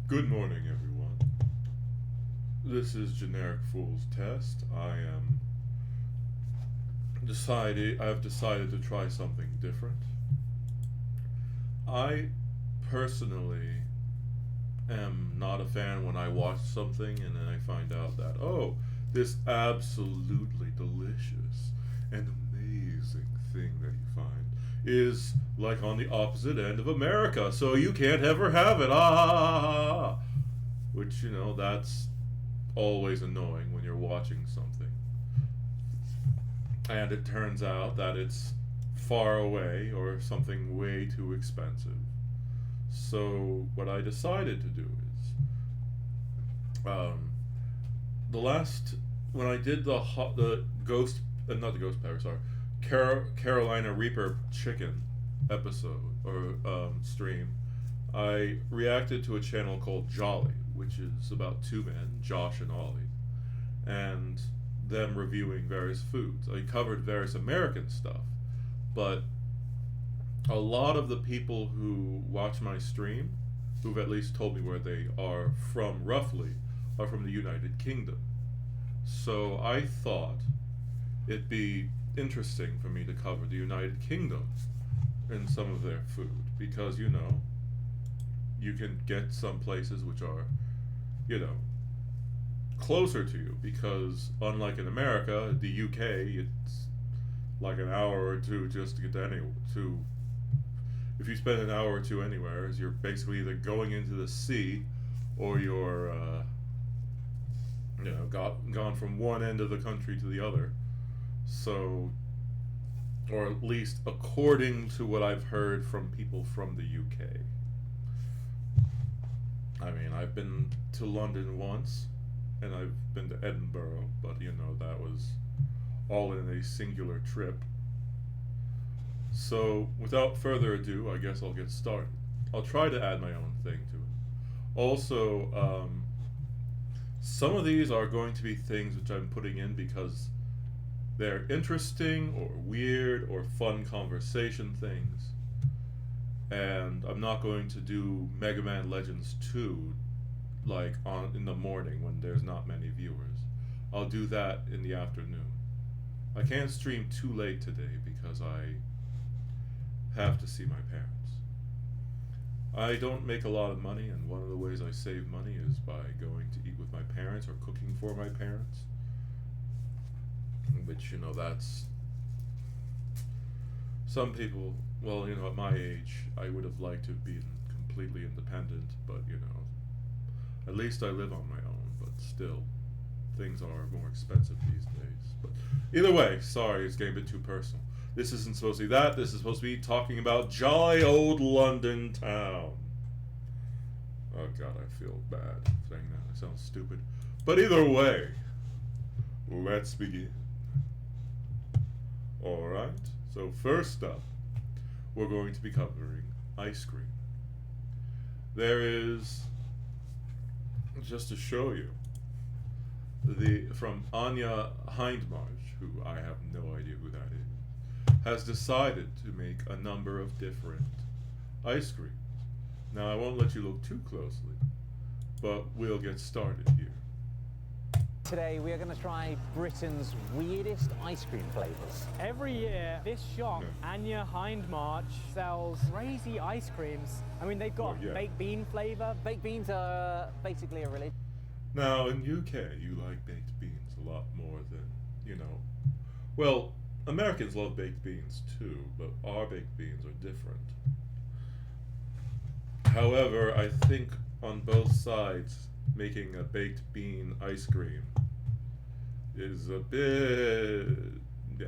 Good morning, everyone. This is Generic Fool's Test. I've decided to try something different. I personally am not a fan when I watch something and then I find out that, oh, this absolutely delicious and amazing thing that you find is like on the opposite end of America, so you can't ever have it. Ah! Which, that's always annoying when you're watching something. And it turns out that it's far away or something way too expensive. So what I decided to do is, when I did the ghost, not the ghost pepper, sorry, Carolina Reaper chicken episode or stream, I reacted to a channel called Jolly, which is about two men, Josh and Ollie, and them reviewing various foods. I covered various American stuff, but a lot of the people who watch my stream, who've at least told me where they are from roughly, are from the United Kingdom. So I thought it'd be interesting for me to cover the United Kingdom and some of their food because, you can get some places which are, closer to you because unlike in America, the UK, it's like an hour or two just to get to if you spend an hour or two anywhere, you're basically either going into the sea or you're gone from one end of the country to the other. So, or at least according to what I've heard from people from the UK. I mean, I've been to London once, and I've been to Edinburgh, but that was all in a singular trip. So, without further ado, I guess I'll get started. I'll try to add my own thing to it. Also, some of these are going to be things which I'm putting in because they're interesting or weird or fun conversation things. And I'm not going to do Mega Man Legends 2 like in the morning when there's not many viewers. I'll do that in the afternoon. I can't stream too late today because I have to see my parents. I don't make a lot of money, and one of the ways I save money is by going to eat with my parents or cooking for my parents. Which, that's... Some people, well, at my age, I would have liked to have been completely independent, but, at least I live on my own, but still, things are more expensive these days. But either way, sorry, it's getting a bit too personal. This isn't supposed to be that. This is supposed to be talking about jolly old London town. Oh god, I feel bad saying that. It sounds stupid. But either way, let's begin. Alright, so first up, we're going to be covering ice cream. There is, just to show you, from Anya Hindmarch, who I have no idea who that is, has decided to make a number of different ice creams. Now, I won't let you look too closely, but we'll get started here. Today we are going to try Britain's weirdest ice cream flavours. Every year, this shop, Anya Hindmarch, sells crazy ice creams. I mean, they've got baked bean flavour. Baked beans are basically a religion. Now, in UK, you like baked beans a lot more than, well, Americans love baked beans too, but our baked beans are different. However, I think on both sides, making a baked bean ice cream is a bit... yeah.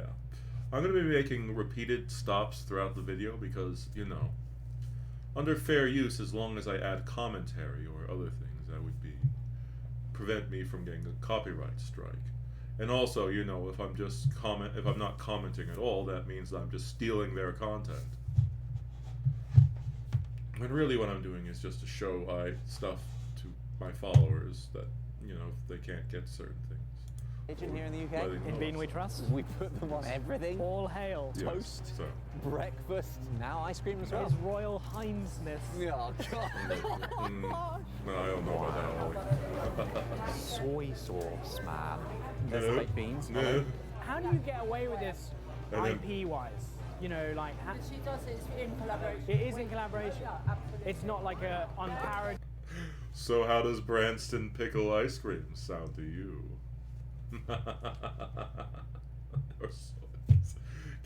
I'm going to be making repeated stops throughout the video because, under fair use, as long as I add commentary or other things, that would prevent me from getting a copyright strike. And also, if I'm not commenting at all, that means I'm just stealing their content. And really what I'm doing is just to show stuff to my followers that, if they can't get certain things. Kitchen here in the UK. In Bean We Trust. We put them on everything. All hail. Yes, Toast, so. breakfast, now ice cream as well. His Royal Highnessness. Oh, God. No, I don't know about that. Soy sauce, man. That's No. baked beans. No. How do you get away with this And then- IP-wise? You know, like... She does it in collaboration. It is in collaboration. It's not like a unparodied... So how does Branston pickle ice cream sound to you?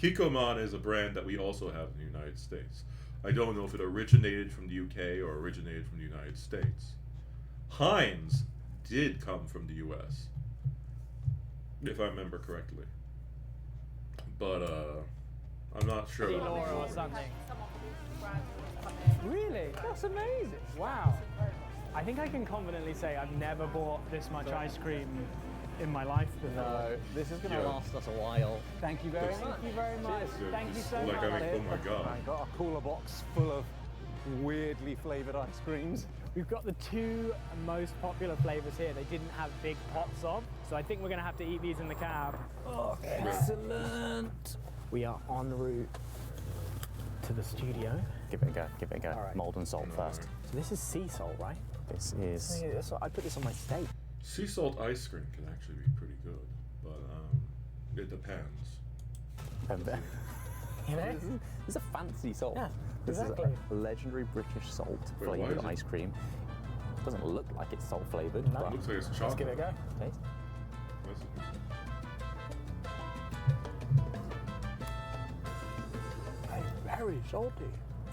Kikkoman is a brand that we also have in the United States. I don't know if it originated from the UK or originated from the United States. Heinz did come from the US, if I remember correctly. But I'm not sure. Laura or something. Some of these brands come in. Really? That's amazing. Wow. I think I can confidently say I've never bought this much ice cream in my life before. No, this is going to Yeah. last us a while. Thank you very much. Thank you very much. Cheers. Thank you Just so like, much. I mean, oh my God. I got a cooler box full of weirdly flavoured ice creams. We've got the two most popular flavors here. They didn't have big pots of, so I think we're going to have to eat these in the cab. Oh, excellent. We are en route to the studio. Give it a go, give it a go. All right. Mold and salt first. So this is sea salt, right? This is... I put this on my steak. Sea salt ice cream can actually be pretty good, but it depends. You know? This is a fancy salt. Yeah, This exactly. is a legendary British salt Wait, why flavoured is it- ice cream. Doesn't look like it's salt flavoured, No. but It looks like it's chocolate. Let's give it a go. taste. Very salty.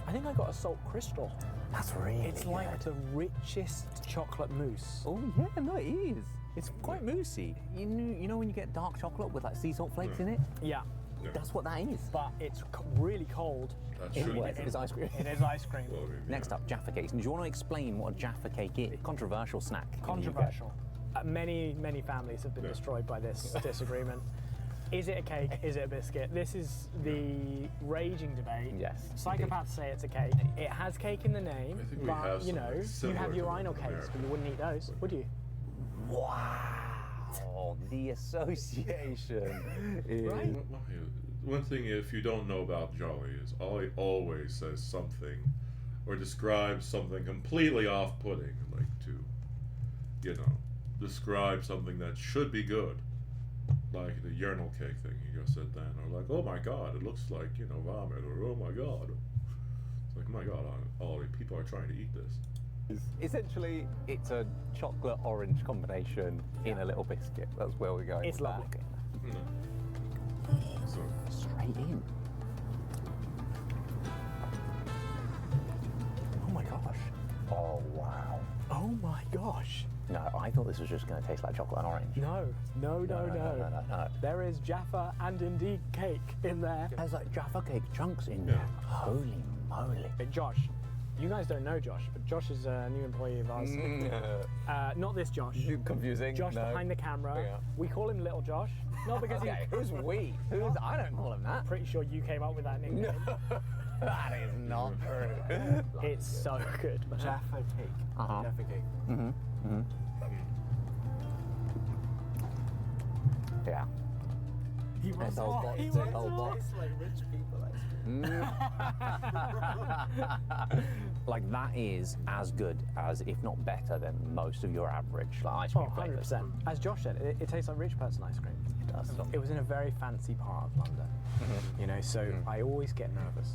I think I got a salt crystal. That's really It's like the richest chocolate mousse. Oh yeah, no, it is. It's quite moussey. You know when you get dark chocolate with like sea salt flakes in it? Yeah, Yeah. That's what that is. but it's really cold. That It should is. be. It's ice cream. It is ice cream. Well, I mean, Next yeah. up, Jaffa cakes. And do you want to explain what a Jaffa cake is? Controversial snack. in the UK. Controversial. Many families have been Yeah. destroyed by this disagreement. Is it a cake? Is it a biscuit? This is the raging debate. Yes, Psychopaths say it's a cake. It has cake in the name, I think we but have you some know, you similar have to urinal in cakes, America. but you wouldn't eat those, would you? Wow. The association. is- Right. One thing, if you don't know about Jolly, is Ollie always says something or describes something completely off-putting, like to, describe something that should be good, like the urinal cake thing you just said then, or like, oh my God, it looks like vomit, or oh my God, it's like, oh my God, Ollie, people are trying to eat this. Essentially, it's a chocolate orange combination in a little biscuit. That's where we're going. It's with lovely. No. So, Straight in. Oh my gosh. Oh wow. Oh my gosh. No, I thought this was just going to taste like chocolate and orange. No. No. There is Jaffa and indeed cake in there. There's like Jaffa cake chunks in Yeah. there. Holy moly. Hey, Josh, you guys don't know Josh, but Josh is a new employee of ours. Not this Josh. Confusing. Josh no. behind the camera. Yeah. We call him Little Josh. Not because Okay, who's we? Who's I don't call him that. pretty sure you came up with that nickname. That is not true. It's so good. Man. Jaffa cake. Uh-huh. Jaffa cake. Yeah. He It's was whole box. He It's was whole box. It's like rich people ice cream. Like that is as good as, if not better than most of your average like, ice Oh, cream flavors. 100%. As Josh said, it tastes like rich person ice cream. It does. It was in a very fancy part of London, you know, so I always get nervous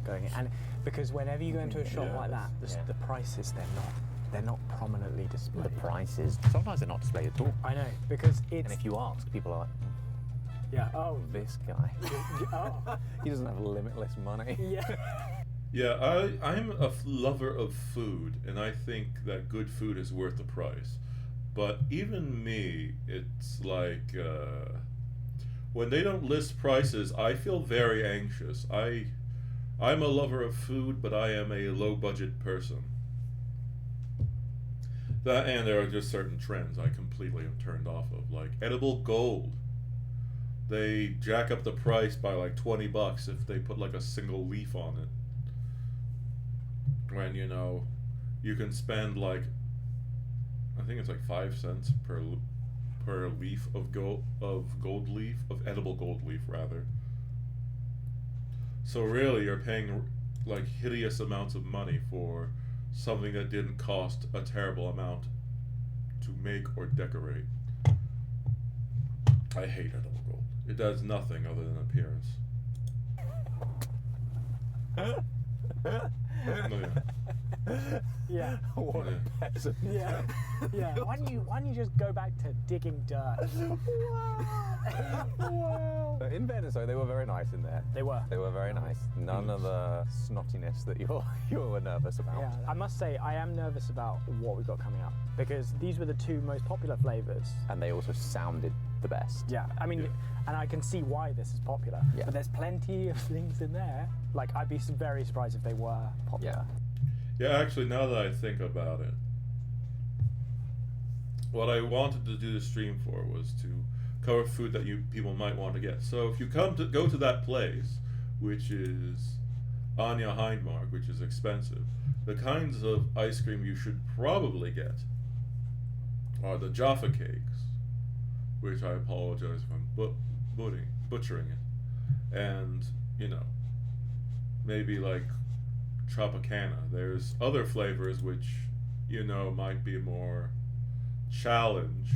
going in. And because whenever you go into a shop Yeah. like that, the prices, they're not prominently displayed. The prices, sometimes they're not displayed at all. I know, because it's... And if you ask, people are like, Yeah, oh. this guy. Oh. He doesn't have limitless money. Yeah. yeah, I'm a lover of food, and I think that good food is worth the price. But even me, it's like when they don't list prices, I feel very anxious. I'm a lover of food, but I am a low-budget person. That, and there are just certain trends I completely am turned off of, like edible gold. They jack up the price by like $20 if they put like a single leaf on it. When you can spend like, I think it's like 5 cents per leaf of edible gold leaf rather. So really, you're paying like hideous amounts of money for something that didn't cost a terrible amount to make or decorate. I hate edible gold. It does nothing other than appearance. No, Yeah. What Yeah. a peasant. Yeah. Yeah. Why don't you just go back to digging dirt? Wow. In fairness, though, they were very nice in there. They were. They were very nice. None of the snottiness that you were nervous about. Yeah, I must say I am nervous about what we've got coming up because these were the two most popular flavors. And they also sounded the best. Yeah, I mean, Yeah. and I can see why this is popular. Yeah. But there's plenty of things in there. Like, I'd be very surprised if they were popular. Yeah, actually, now that I think about it, what I wanted to do the stream for was to cover food that people might want to get. So if you go to that place, which is Anya Hindmark, which is expensive, the kinds of ice cream you should probably get are the Jaffa cakes, which I apologize if I'm butchering it, and maybe like Tropicana. There's other flavors which might be more challenge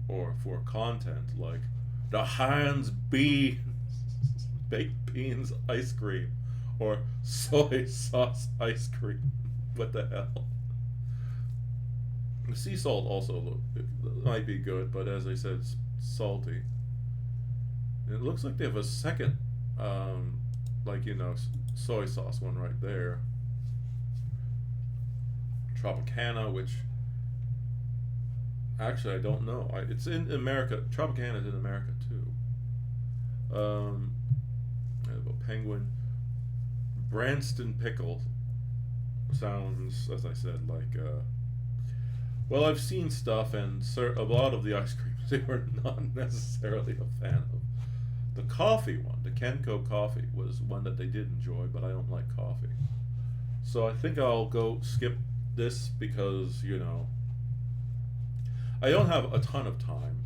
or for content, like the Heinz baked beans ice cream or soy sauce ice cream. What the hell? The sea salt also might be good, but as I said, it's salty. And it looks like they have a second soy sauce one right there. Tropicana, which actually I don't know. It's in America. Tropicana is in America too. I have a penguin. Branston pickle sounds, as I said, like well, I've seen stuff, and a lot of the ice creams they were not necessarily a fan of. The coffee one, the Kenko coffee, was one that they did enjoy, but I don't like coffee. So I think I'll go skip this because, I don't have a ton of time.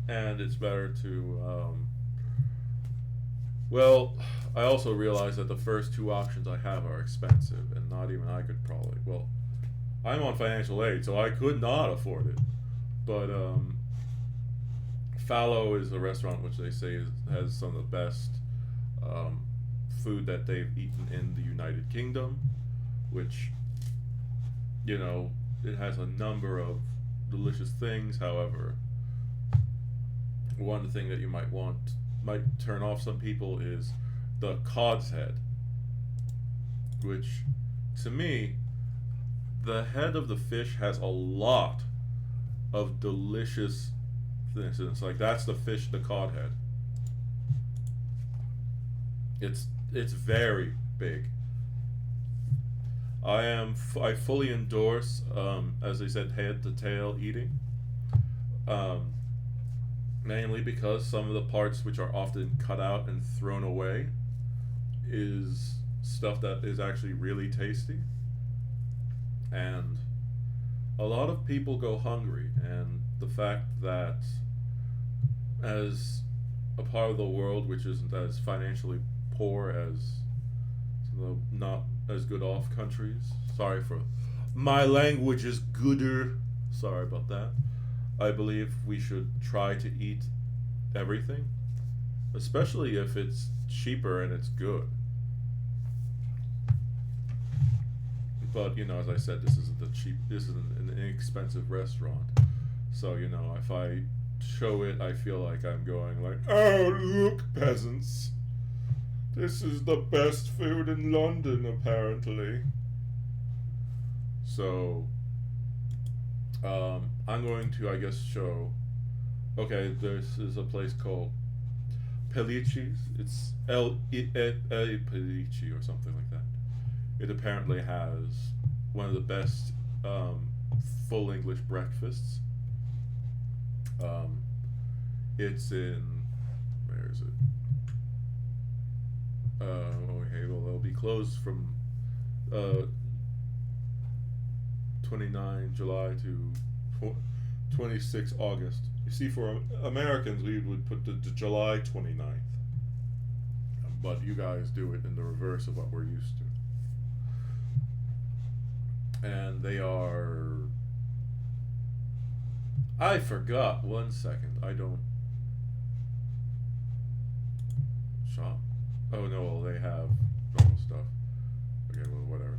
And it's better to, well, I also realize that the first two options I have are expensive, and not even I could probably, well, I'm on financial aid, so I could not afford it. But, Fallow is a restaurant which they say has some of the best food that they've eaten in the United Kingdom, which, it has a number of delicious things. However, one thing that you might turn off some people is the cod's head, which, to me, the head of the fish has a lot of delicious things. It's like, that's the fish, the cod head. It's very big. I fully endorse, as I said, head to tail eating. Mainly because some of the parts which are often cut out and thrown away is stuff that is actually really tasty. And a lot of people go hungry, and the fact that as a part of the world which isn't as financially poor as some of the not as good off countries, sorry for my language is gooder, sorry about that, I believe we should try to eat everything, especially if it's cheaper and it's good. But as I said, this isn't an inexpensive restaurant. So if I show it, I feel like I'm going like, oh look, peasants, this is the best food in London apparently. So I'm going to, I guess, show. Okay, this is a place called Pelici's. It's El Pelici or something like that. It apparently has one of the best full English breakfasts. It's in, where is it? Okay, well, they'll be closed from 29 July to 26 August. You see, for Americans, we would put the July 29th. But you guys do it in the reverse of what we're used to. And they are... I forgot. 1 second. I don't... Shop? Oh no, well, they have normal stuff. Okay, well, whatever.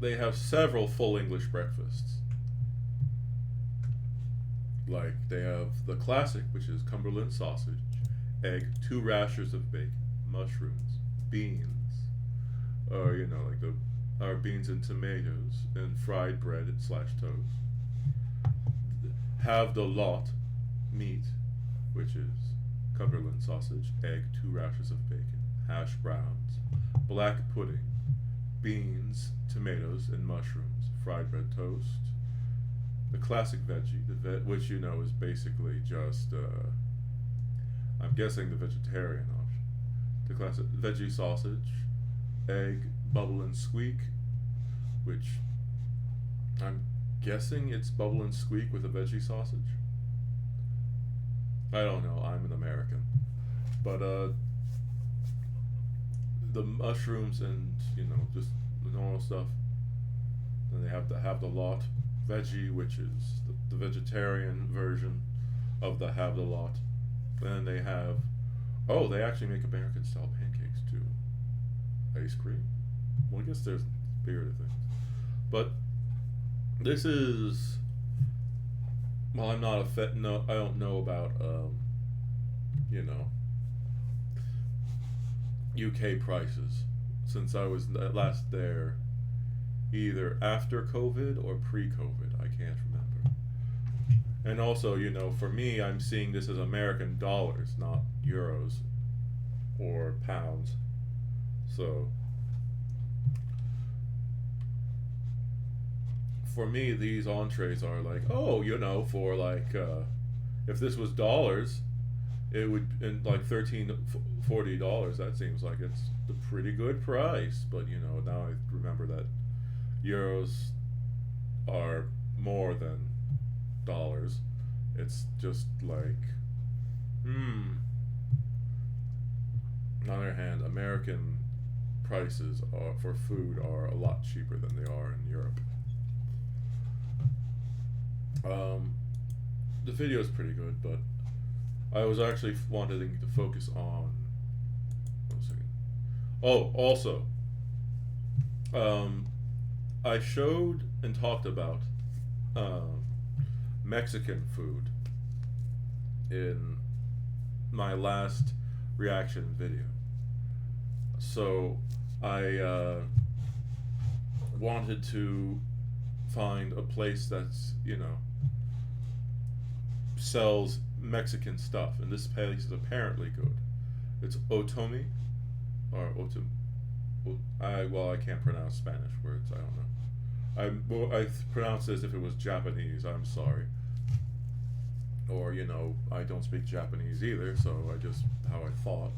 They have several full English breakfasts. Like, they have the classic, which is Cumberland sausage, egg, 2 rashers of bacon, mushrooms, beans, or, you know, like our beans and tomatoes, and fried bread / toast. Have the lot, meat, which is Cumberland sausage, egg, 2 rashers of bacon, hash browns, black pudding, beans, tomatoes, and mushrooms, fried bread toast, the classic veggie, which you know is basically just, I'm guessing the vegetarian option. The classic veggie sausage, egg, bubble and squeak, which I'm guessing it's bubble and squeak with a veggie sausage. I don't know, I'm an American. But the mushrooms and, you know, just the normal stuff. Then they have the lot veggie, which is the vegetarian version of the have the lot. Then they have, oh, they actually make American style pancakes too. Ice cream? Well, I guess there's spirit of things. But this is, well, I'm not no, I don't know about, you know, UK prices, since I was last there either after COVID or pre-COVID. I can't remember. And also, you know, for me, I'm seeing this as American dollars, not euros or pounds. So for me, these entrees are like, oh, you know, for like, if this was dollars, it would, in like $13-40. That seems like it's a pretty good price. But, you know, now I remember that euros are more than dollars. It's just like, On the other hand, American prices for food are a lot cheaper than they are in Europe. The video is pretty good, but I was actually wanting to focus on. 1 second. Oh, also, I showed and talked about Mexican food in my last reaction video. So I wanted to find a place that's, you know, sells Mexican stuff, and this place is apparently good. It's Otomi, or Otom. I can't pronounce Spanish words. I don't know. I pronounce it as if it was Japanese. I'm sorry. Or, you know, I don't speak Japanese either, so I just how I thought.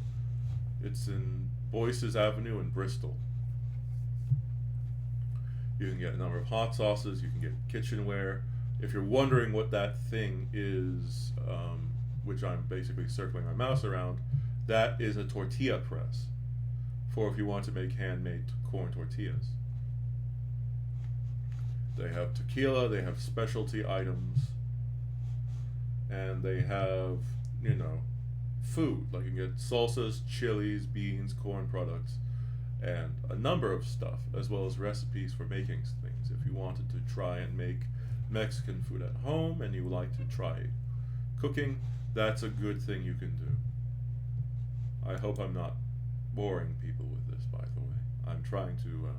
It's in Boyce's Avenue in Bristol. You can get a number of hot sauces. You can get kitchenware. If you're wondering what that thing is, which I'm basically circling my mouse around, that is a tortilla press for if you want to make handmade corn tortillas. They have tequila, they have specialty items, and they have, you know, food. Like you can get salsas, chilies, beans, corn products, and a number of stuff, as well as recipes for making things. If you wanted to try and make Mexican food at home and you would like to try cooking, that's a good thing you can do. I hope I'm not boring people with this, by the way. I'm trying to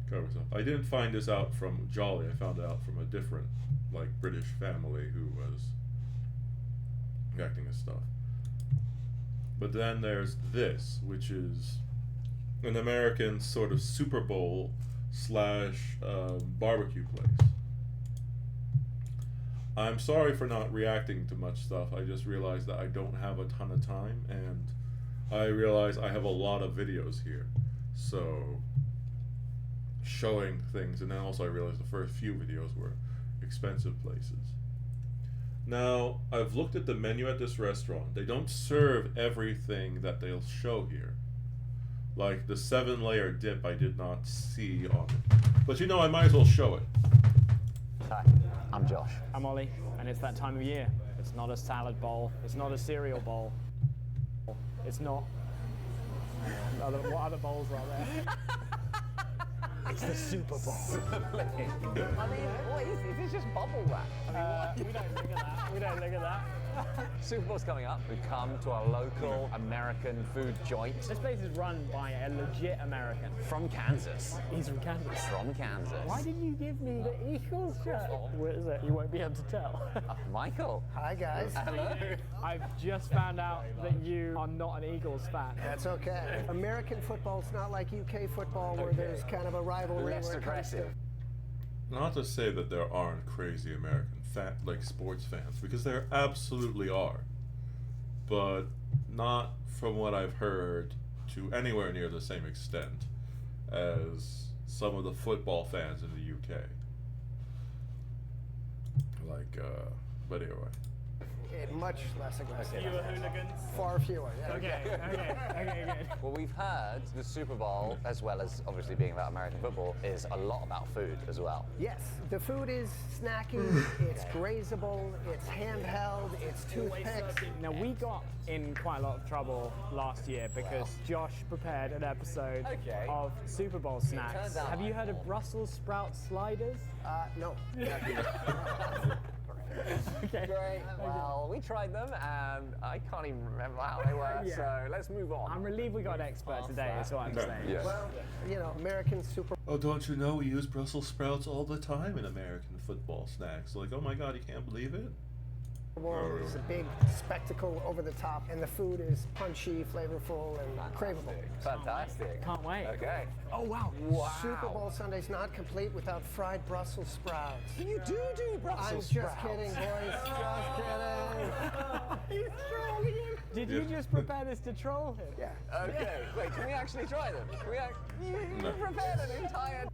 cover stuff. I didn't find this out from Jolly. I found it out from a different, like, British family who was reacting to stuff. But then there's this, which is an American sort of Super Bowl / barbecue place. I'm sorry for not reacting to much stuff. I just realized that I don't have a ton of time, and I realize I have a lot of videos here. So showing things, and then also I realized the first few videos were expensive places. Now, I've looked at the menu at this restaurant. They don't serve everything that they'll show here. Like the 7-layer dip I did not see on it. But you know, I might as well show it. Hi, I'm Josh. I'm Ollie, and it's that time of year. It's not a salad bowl. It's not a cereal bowl. It's not... what other bowls are there? It's the Super Bowl. I mean, what is this? Is this just bubble wrap? We don't look at that. We don't look at that. Super Bowl's coming up. We've come to our local American food joint. This place is run by a legit American. From Kansas. He's from Kansas. From Kansas. Why did you give me the Eagles shirt? Where is it? You won't be able to tell. Michael. Hi, guys. Hello. I've just found out that you are not an Eagles fan. That's okay. American football's not like UK football where there's kind of a rivalry. Less where it comes to- aggressive. Not to say that there aren't crazy American sports fans, because there absolutely are, but not from what I've heard to anywhere near the same extent as some of the football fans in the UK. But anyway. Much less aggressive. Fewer hooligans. Far fewer, yeah. Okay, good. Well, we've heard the Super Bowl, as well as obviously being about American football, is a lot about food as well. Yes, the food is snacky, it's grazable, it's handheld, it's toothpicks. Now, we got in quite a lot of trouble last year because Josh prepared an episode of Super Bowl snacks. turns out Have you heard of Brussels sprout sliders? No. Okay. Great. Well, we tried them, and I can't even remember how they were, Yeah. so let's move on. I'm relieved we got an expert today, is what I'm saying. Yeah. Well, you know, American Super Oh, don't you know we use Brussels sprouts all the time in American football snacks? Like, oh my God, you can't believe it? Bowl is a big spectacle over the top, and the food is punchy, flavorful, and craveable. Fantastic. Can't wait. Okay. Oh, wow. Super Bowl Sunday's not complete without fried Brussels sprouts. You do Brussels I'm just sprouts. kidding, boys. Just kidding. He's trolling him. Did you just prepare this to troll him? Yeah. Okay. Wait, can we actually try them? Can we you No. prepared an entire...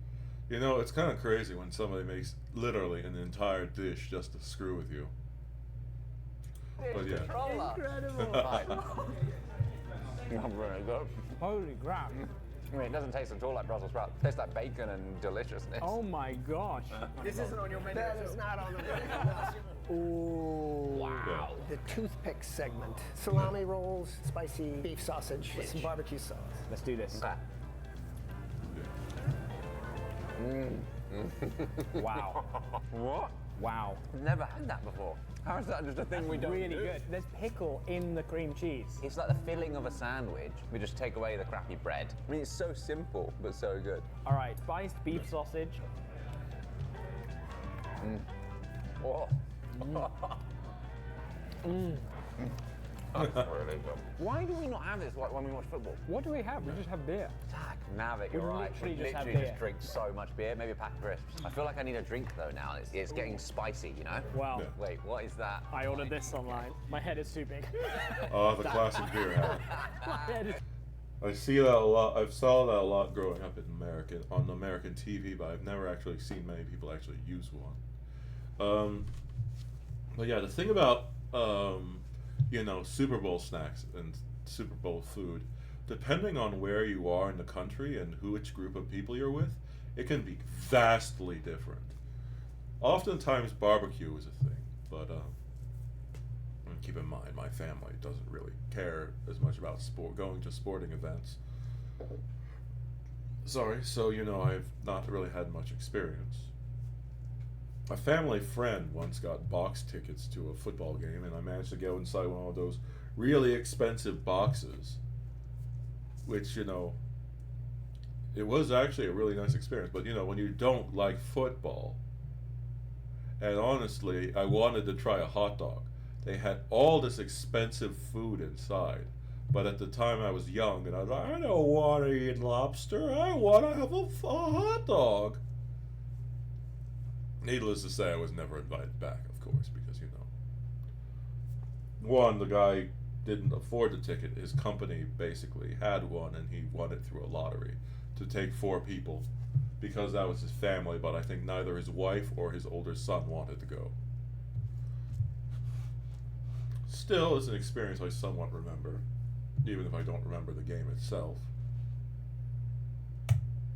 You know, it's kind of crazy when somebody makes literally an entire dish just to screw with you. But yeah. Incredible. Right. Not very good. Holy crap. I mean, it doesn't taste at all like Brussels sprouts. It tastes like bacon and deliciousness. Oh my gosh. This isn't on your menu. That is not on the menu. Ooh. Wow. The toothpick segment. Salami rolls, spicy beef sausage, with some barbecue sauce. Let's do this. Okay. Wow. What? Wow. Never had that before. How is that just a thing we don't Really do? good. There's pickle in the cream cheese. It's like the filling of a sandwich. We just take away the crappy bread. I mean, it's so simple, but so good. All right, spiced beef sausage. Oh. That's really good. Why do we not have this when we watch football? What do we have? We just have beer. Now that you're right, we literally just have literally beer. just drink so much beer, maybe a pack of crisps. I feel like I need a drink though now. It's getting spicy, you know? Wow. Yeah. Wait, what is that? I ordered this online. My head is too big. Oh, the classic beer hat. My head is... I see that a lot. I've saw that a lot growing up in American TV, but I've never actually seen many people actually use one. But yeah, the thing about you know, Super Bowl snacks and Super Bowl food, depending on where you are in the country and which group of people you're with, it can be vastly different. Oftentimes, barbecue is a thing, but and keep in mind, my family doesn't really care as much about going to sporting events. Sorry, so you know, I've not really had much experience. A family friend once got box tickets to a football game, and I managed to go inside one of those really expensive boxes, which, you know, it was actually a really nice experience. But, you know, when you don't like football, and honestly, I wanted to try a hot dog. They had all this expensive food inside, but at the time I was young, and I was like, I don't want to eat lobster, I want to have a hot dog. Needless to say, I was never invited back, of course, because, you know, one, the guy didn't afford the ticket. His company basically had one, and he won it through a lottery to take 4 people because that was his family, but I think neither his wife or his older son wanted to go. Still, it's an experience I somewhat remember, even if I don't remember the game itself.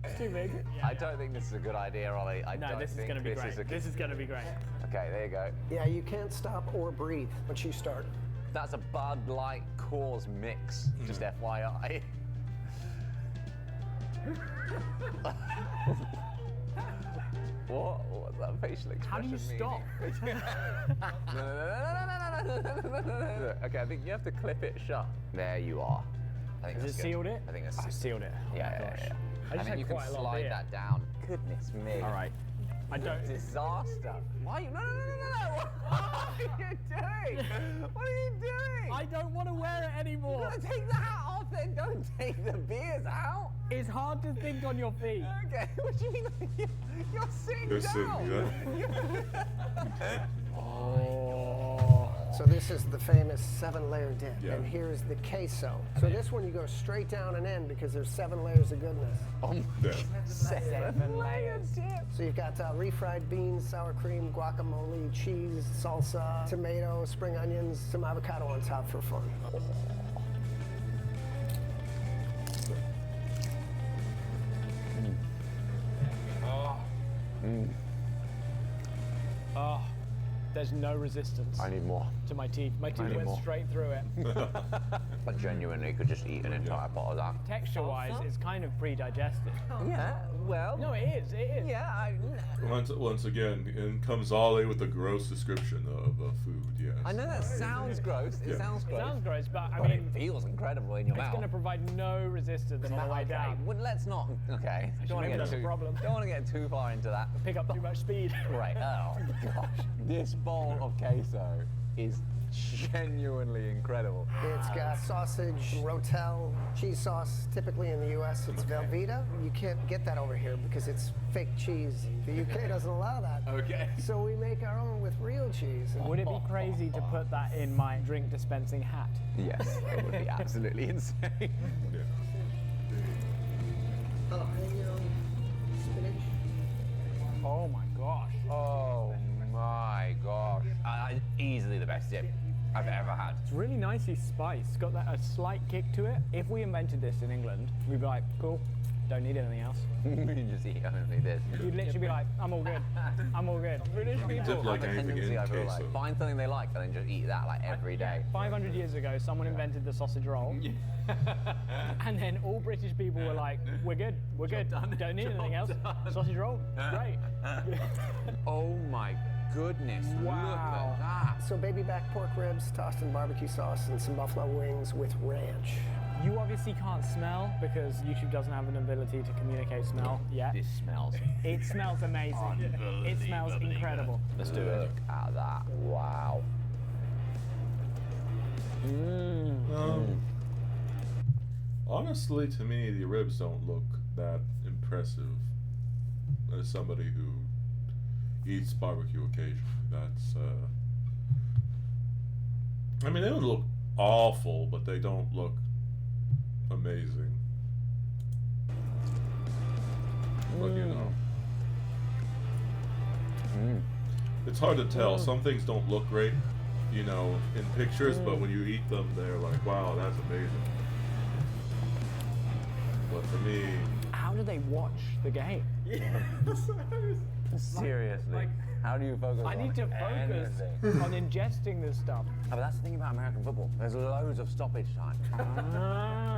It's too big. I don't think this is a good idea, Ollie. No, this is going to be great. This is going to be great. Okay, there you go. Yeah, you can't stop or breathe once you start. That's a Bud Light Coors mix, just FYI. What's that facial expression? How do you stop? No. Okay, I think you have to clip it shut. There you are. I think Has it that's good. sealed it? I think that's I sealed it. Oh yeah, my yeah, gosh. yeah. I And just then had you can quite a lot of slide beer. that down. Goodness me. All right. I don't. Disaster. Why? No. What are you doing? What are you doing? I don't want to wear it anymore. You're gonna take the hat off then. Don't take the beers out. It's hard to think on your feet. Okay. What do you mean? You're sitting You're down. sitting, Oh. So this is the famous 7-layer dip, Yeah. and here's the queso. So this one you go straight down and in because there's 7 layers of goodness. Yeah. 7 layers dip. So you've got refried beans, sour cream, guacamole, cheese, salsa, tomato, spring onions, some avocado on top for fun. Oh. There's no resistance I need more. to my teeth. My teeth need went more. straight through it. I genuinely could just eat an entire pot of that. Texture-wise, it's kind of pre-digested. Yeah, well. No, it is. It is. Yeah, Once again, in comes Ollie with the gross description of food, yes. I know that sounds gross. It Yeah. sounds It gross. sounds gross, but I But mean, it feels incredible in your it's mouth. going to provide no resistance on the way Okay, down. well, let's not. Okay. Don't want maybe to that's get a too. problem. Don't want to get too far into that. Pick up too much speed. Right. Oh gosh. This bowl of queso is genuinely incredible. It's got sausage, rotel, cheese sauce. Typically in the U.S. it's Velveeta. You can't get that over here because it's fake cheese. The U.K. doesn't allow that. Okay. So we make our own with real cheese. Would it be crazy to put that in my drink dispensing hat? Yes, it would be absolutely insane. Yeah. Jalapeno, spinach. Oh my gosh. Oh my gosh. Easily the best dip I've ever had. It's really nicely spiced. It's got that a slight kick to it. If we invented this in England, we'd be like, cool, don't need anything else. You just eat only this. You'd literally be like, I'm all good. I'm all good. British people Dip like have a anything tendency, in I feel queso. like, find something they like and then just eat that like every day. 500 years ago, someone invented the sausage roll. And then all British people were like, we're good, don't need anything else. Sausage roll, great. Oh my goodness, Wow. look at that. So baby back pork ribs tossed in barbecue sauce and some buffalo wings with ranch. You obviously can't smell because YouTube doesn't have an ability to communicate smell yet. This smells. It smells amazing. It smells incredible. Let's do it. Look at that. Wow. Honestly, to me, the ribs don't look that impressive. As somebody who eats barbecue occasionally, that's. I mean, they don't look awful, but they don't look amazing. But you know, it's hard to tell. Some things don't look great, you know, in pictures, but when you eat them, they're like, wow, that's amazing. But for me, How do they watch the game? Seriously. How do you focus I on need to focus anything? on ingesting this stuff. Oh, but that's the thing about American football. There's loads of stoppage time.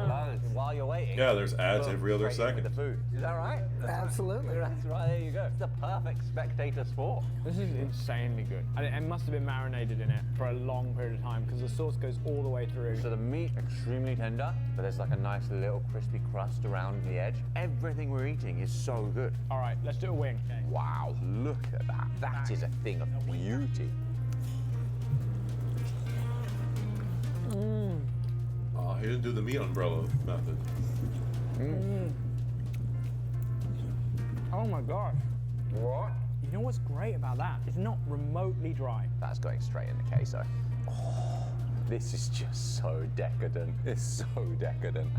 Loads. While you're waiting. yeah, there's ads boom, every other straight in with second. the food. Is that right? Absolutely. That's right. There you go. It's the perfect spectator sport. This is insanely good. And it must have been marinated in it for a long period of time because the sauce goes all the way through. So the meat extremely tender, but there's like a nice little crispy crust around the edge. Everything we're eating is so good. All right, let's do a wing. Wow, look at that. That is a thing of beauty. Oh, he didn't do the meat umbrella method. Oh my gosh. What? You know what's great about that? It's not remotely dry. That's going straight in the queso. Oh, this is just so decadent. It's so decadent.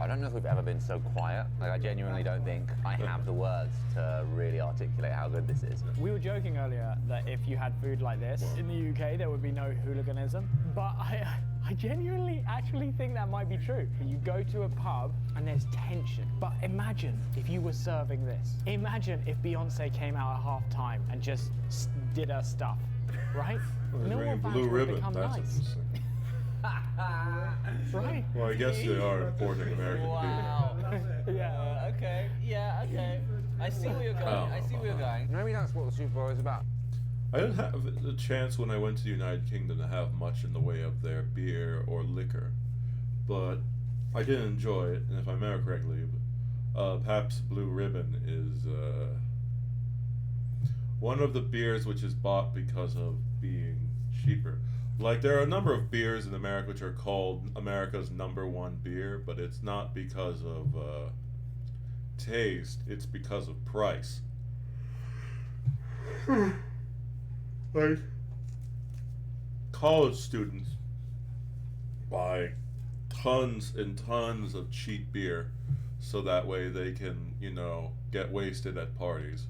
I don't know if we've ever been so quiet. Like, I genuinely don't think I have the words to really articulate how good this is. We were joking earlier that if you had food like this in the UK, there would be no hooliganism. But I genuinely actually think that might be true. You go to a pub and there's tension. But imagine if you were serving this. Imagine if Beyonce came out at half-time and just did her stuff, right? No one Blue would Ribbon. become That's nice. interesting. Right? Well, I guess they are importing American Wow. Yeah. Okay. Yeah. Okay. I see where you're going. I see where you're going. Maybe that's what the Super Bowl is about. I didn't have the chance when I went to the United Kingdom to have much in the way of their beer or liquor, but I did enjoy it, and if I remember correctly, Pabst Blue Ribbon is one of the beers which is bought because of being cheaper. Like, there are a number of beers in America which are called America's #1 beer, but it's not because of taste, it's because of price. Like, college students buy tons and tons of cheap beer so that way they can, you know, get wasted at parties.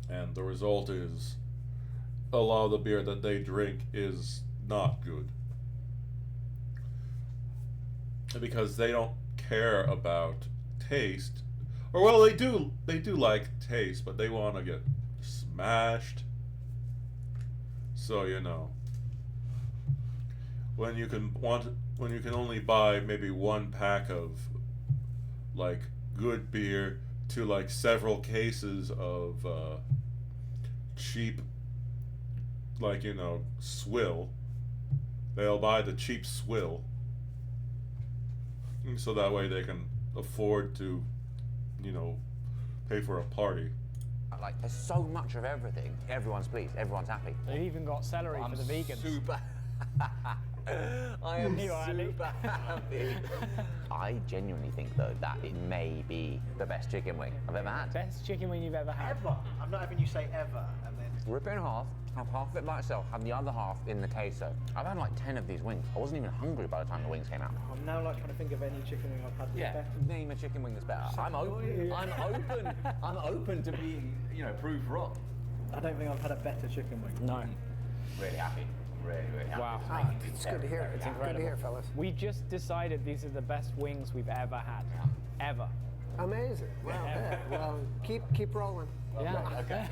And the result is a lot of the beer that they drink is not good. Because they don't care about taste. Or, well, they do like taste, but they want to get smashed. So, you know, when you can only buy maybe one pack of like good beer to like several cases of cheap, like, you know, swill, they'll buy the cheap swill, so that way they can afford to, you know, pay for a party. Like, there's so much of everything. Everyone's pleased. Everyone's happy. They've even got celery for the vegans. Super. I am You are, Andy. super happy. I genuinely think, though, that it may be the best chicken wing I've ever had. Best chicken wing you've ever had. Ever. I'm not having you say ever and then. Rip it in half, have half of it by itself, have the other half in the queso. I've had like 10 of these wings. I wasn't even hungry by the time the wings came out. I'm now like trying to think of any chicken wing I've had that's better. Name a chicken wing that's better. I'm open. I'm open to being, you know, proved wrong. I don't think I've had a better chicken wing. No. Really happy. Really, really happy. Wow. It's good to hear. It's good to hear, fellas. We just decided these are the best wings we've ever had. Ever. Amazing. Wow. Yeah. Well, keep rolling. Yeah. Okay.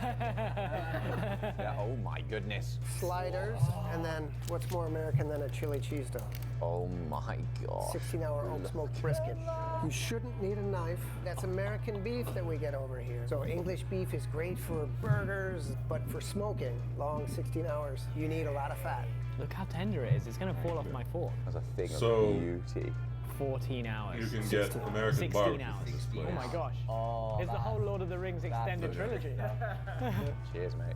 Yeah, oh my goodness. Sliders, and then what's more American than a chili cheese dog? Oh my god. 16-hour old smoked brisket. You shouldn't need a knife. That's American beef that we get over here. So English beef is great for burgers, but for smoking, long 16 hours, you need a lot of fat. Look how tender it is. It's going to fall off my fork. That's a thing So- of beauty. 14 hours. You can get American 16 barbecue hours. from this place. Oh my gosh. Oh, It's the whole Lord of the Rings extended trilogy. Cheers, mate.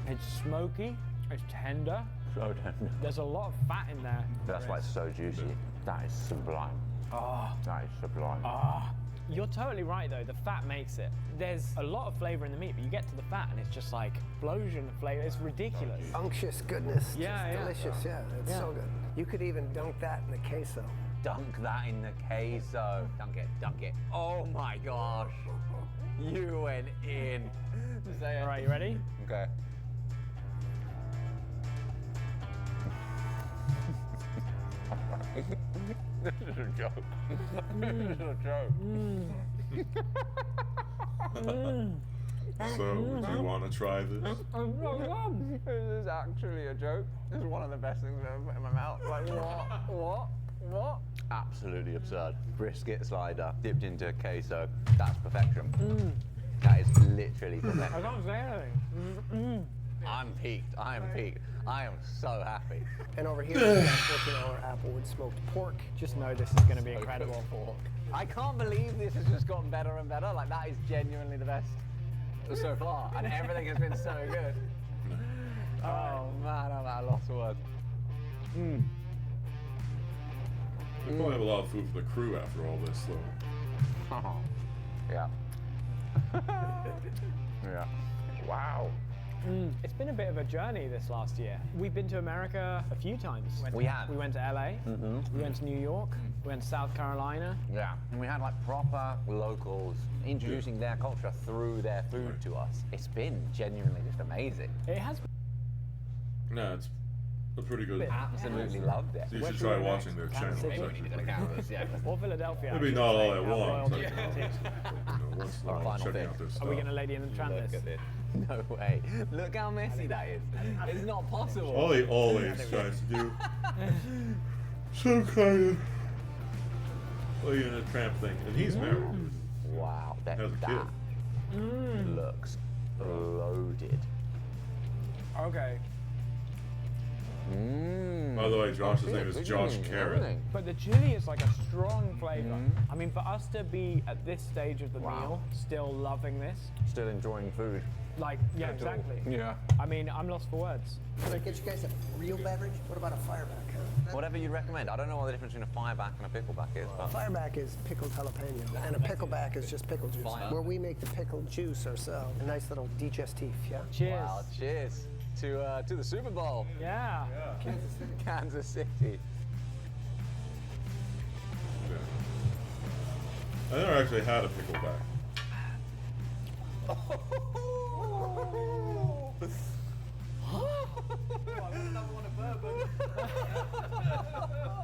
It's smoky. It's tender. So tender. There's a lot of fat in there. That's why it's so juicy. That is sublime. Oh. That is sublime. You're totally right though, the fat makes it. There's a lot of flavour in the meat, but you get to the fat and it's just like explosion of flavour. It's ridiculous. Unctuous goodness. Yeah, Just delicious, yeah. It's so good. You could even dunk that in the queso. Dunk that in the queso. Dunk it, dunk it. Oh my gosh. You went in. Say it. All right, you ready? Okay. This is a joke. This is a joke. So, do you want to try this? This is actually a joke. This is one of the best things I've ever put in my mouth. Like, what? Absolutely absurd. Brisket slider dipped into queso. That's perfection. That is literally perfection. I can't say anything. I'm peaked. I am peaked. I am so happy. And over here, we got 14-hour applewood smoked pork. Just know this is going to be incredible. I can't believe this has just gotten better and better. Like, that is genuinely the best so far. And everything has been so good. Oh man, I'm at a loss of words. We probably have a lot of food for the crew after all this, though. Yeah. Yeah. Wow. It's been a bit of a journey this last year. We've been to America a few times. We have. We went to LA, we went to New York, we went to South Carolina. Yeah. And we had like proper locals introducing their culture through their food to us. It's been genuinely just amazing. It has No, it's a pretty good. Absolutely loved it. You Where should should we try go watching next? their channel. Kansas It's City. actually pretty good. or Philadelphia. Maybe I should not all say, at our once. royal Like, destinations. once in a Our while, final checking pick. out their Are stuff. we going to Lady in the Tramp Look this? at this. No way. Look how messy that is. It's not possible. All he always tries to do some kind of Lady in a Tramp thing, and he's married. Wow. That Has a kid. looks loaded. Okay. By the way, Josh's name is Josh Carrot. But the chili is like a strong flavor. I mean, for us to be at this stage of the Wow. meal, still loving this, Still enjoying food. like, yeah, exactly. Yeah. I mean, I'm lost for words. Can I get you guys a real beverage? What about a fireback? Whatever you'd recommend. I don't know what the difference between a fireback and a pickleback is, but Fireback is pickled jalapeno, and a pickleback is just pickle juice. Fire. Where we make the pickled juice ourselves. A nice little digestif, yeah? Cheers. wow, cheers to the Super Bowl, Yeah. Kansas City. I never actually had a pickleback.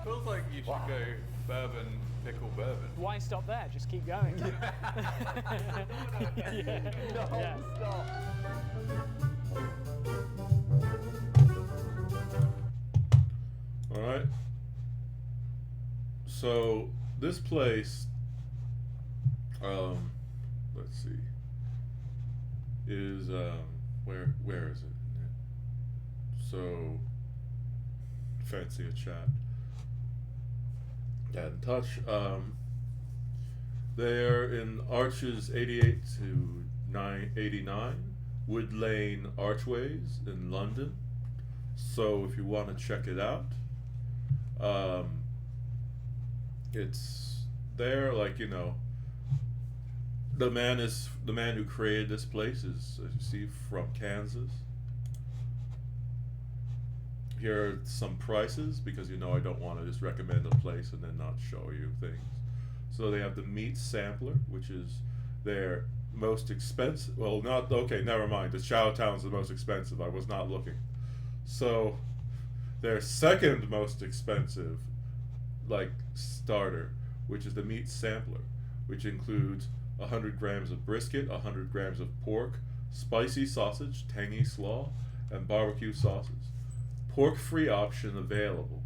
Feels like you should go bourbon, pickle bourbon. Why stop there? Just keep going. Yeah. Yeah. Stop. All right. So this place, let's see, is where is it? So fancy a chat. Get in touch. They're in Arches 88 to 989, Wood Lane Archways in London. So if you want to check it out, it's there. Like, you know, the man who created this place is, as you see, from Kansas. Here are some prices, because you know I don't want to just recommend a place and then not show you things. So they have the meat sampler, which is their most expensive. Well, not okay. Never mind. The Chowtown's the most expensive. I was not looking. So their second most expensive, like, starter, which is the meat sampler, which includes 100 grams of brisket, 100 grams of pork, spicy sausage, tangy slaw, and barbecue sauces. Pork-free option available,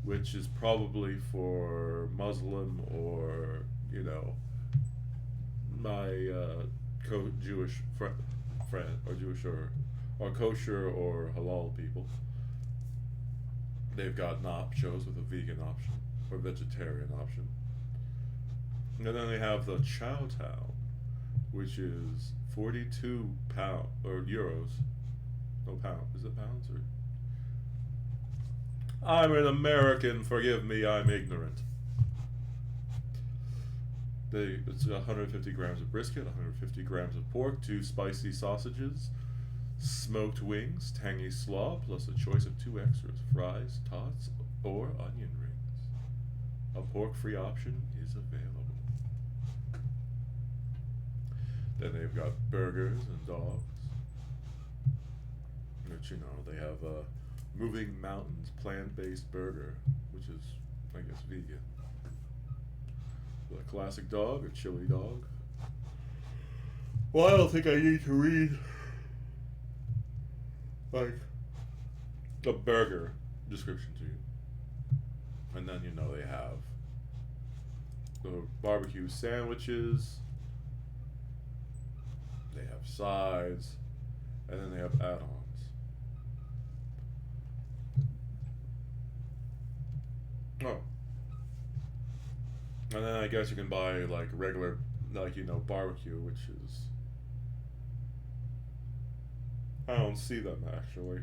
which is probably for Muslim or, you know, my Jewish friend, or Jewish or kosher or halal people. They've got nachos with a vegan option or vegetarian option. And then they have the Chowtown, which is 42 pound or euros. No pound. Is it pounds or? I'm an American. Forgive me. I'm ignorant. It's 150 grams of brisket, 150 grams of pork, 2 spicy sausages, smoked wings, tangy slaw, plus a choice of 2 extras, fries, tots, or onion rings. A pork-free option is available. Then they've got burgers and dogs, which, you know, they have a Moving Mountains plant-based burger, which is, I guess, vegan. A classic dog, a chili dog. Well, I don't think I need to read, like, a burger description to you. And then, you know, they have the barbecue sandwiches, they have sides, and then they have add-ons. Oh. And then I guess you can buy, like, regular, like, you know, barbecue, which is... I don't see them, actually.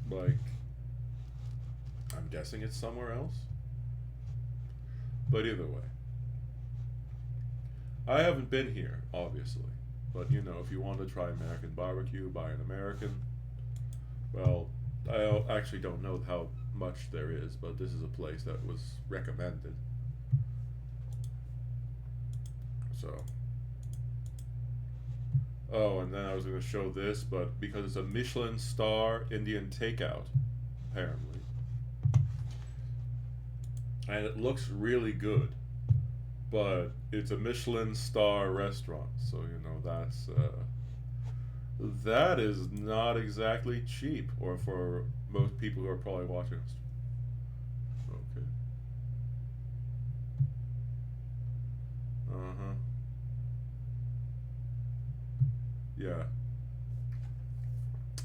Like, guessing it's somewhere else. But either way, I haven't been here, obviously. But you know, if you want to try American barbecue by an American, well, I actually don't know how much there is, but this is a place that was recommended. So, oh, and then I was going to show this, but because it's a Michelin star Indian takeout, apparently, and it looks really good, but it's a Michelin star restaurant, so you know that's that is not exactly cheap, or for most people who are probably watching us. Okay. Uh-huh. Yeah.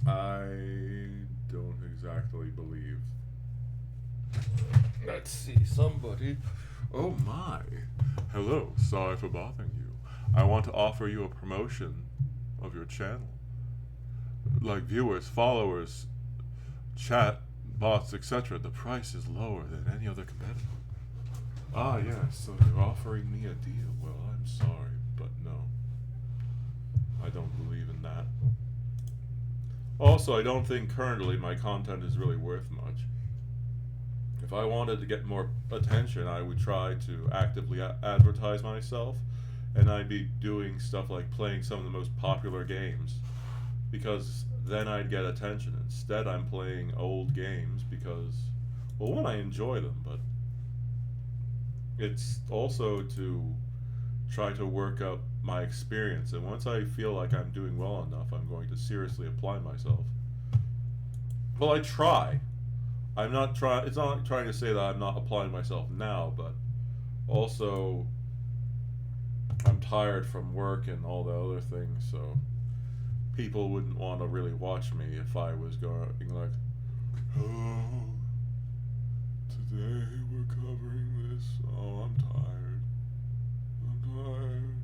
I don't exactly believe. Let's see, somebody. Oh my. Hello, sorry for bothering you. I want to offer you a promotion of your channel. Like viewers, followers, chat, bots, etc. The price is lower than any other competitor. Ah, yes, so they're offering me a deal. Well, I'm sorry, but no. I don't believe in that. Also, I don't think currently my content is really worth much. If I wanted to get more attention, I would try to actively advertise myself, and I'd be doing stuff like playing some of the most popular games, because then I'd get attention. Instead, I'm playing old games because, well, one, I enjoy them, but it's also to try to work up my experience, and once I feel like I'm doing well enough, I'm going to seriously apply myself. Well, I try. I'm not trying. It's not trying to say that I'm not applying myself now, but also I'm tired from work and all the other things, so people wouldn't want to really watch me if I was going like, oh, today we're covering this. Oh, I'm tired. I'm tired.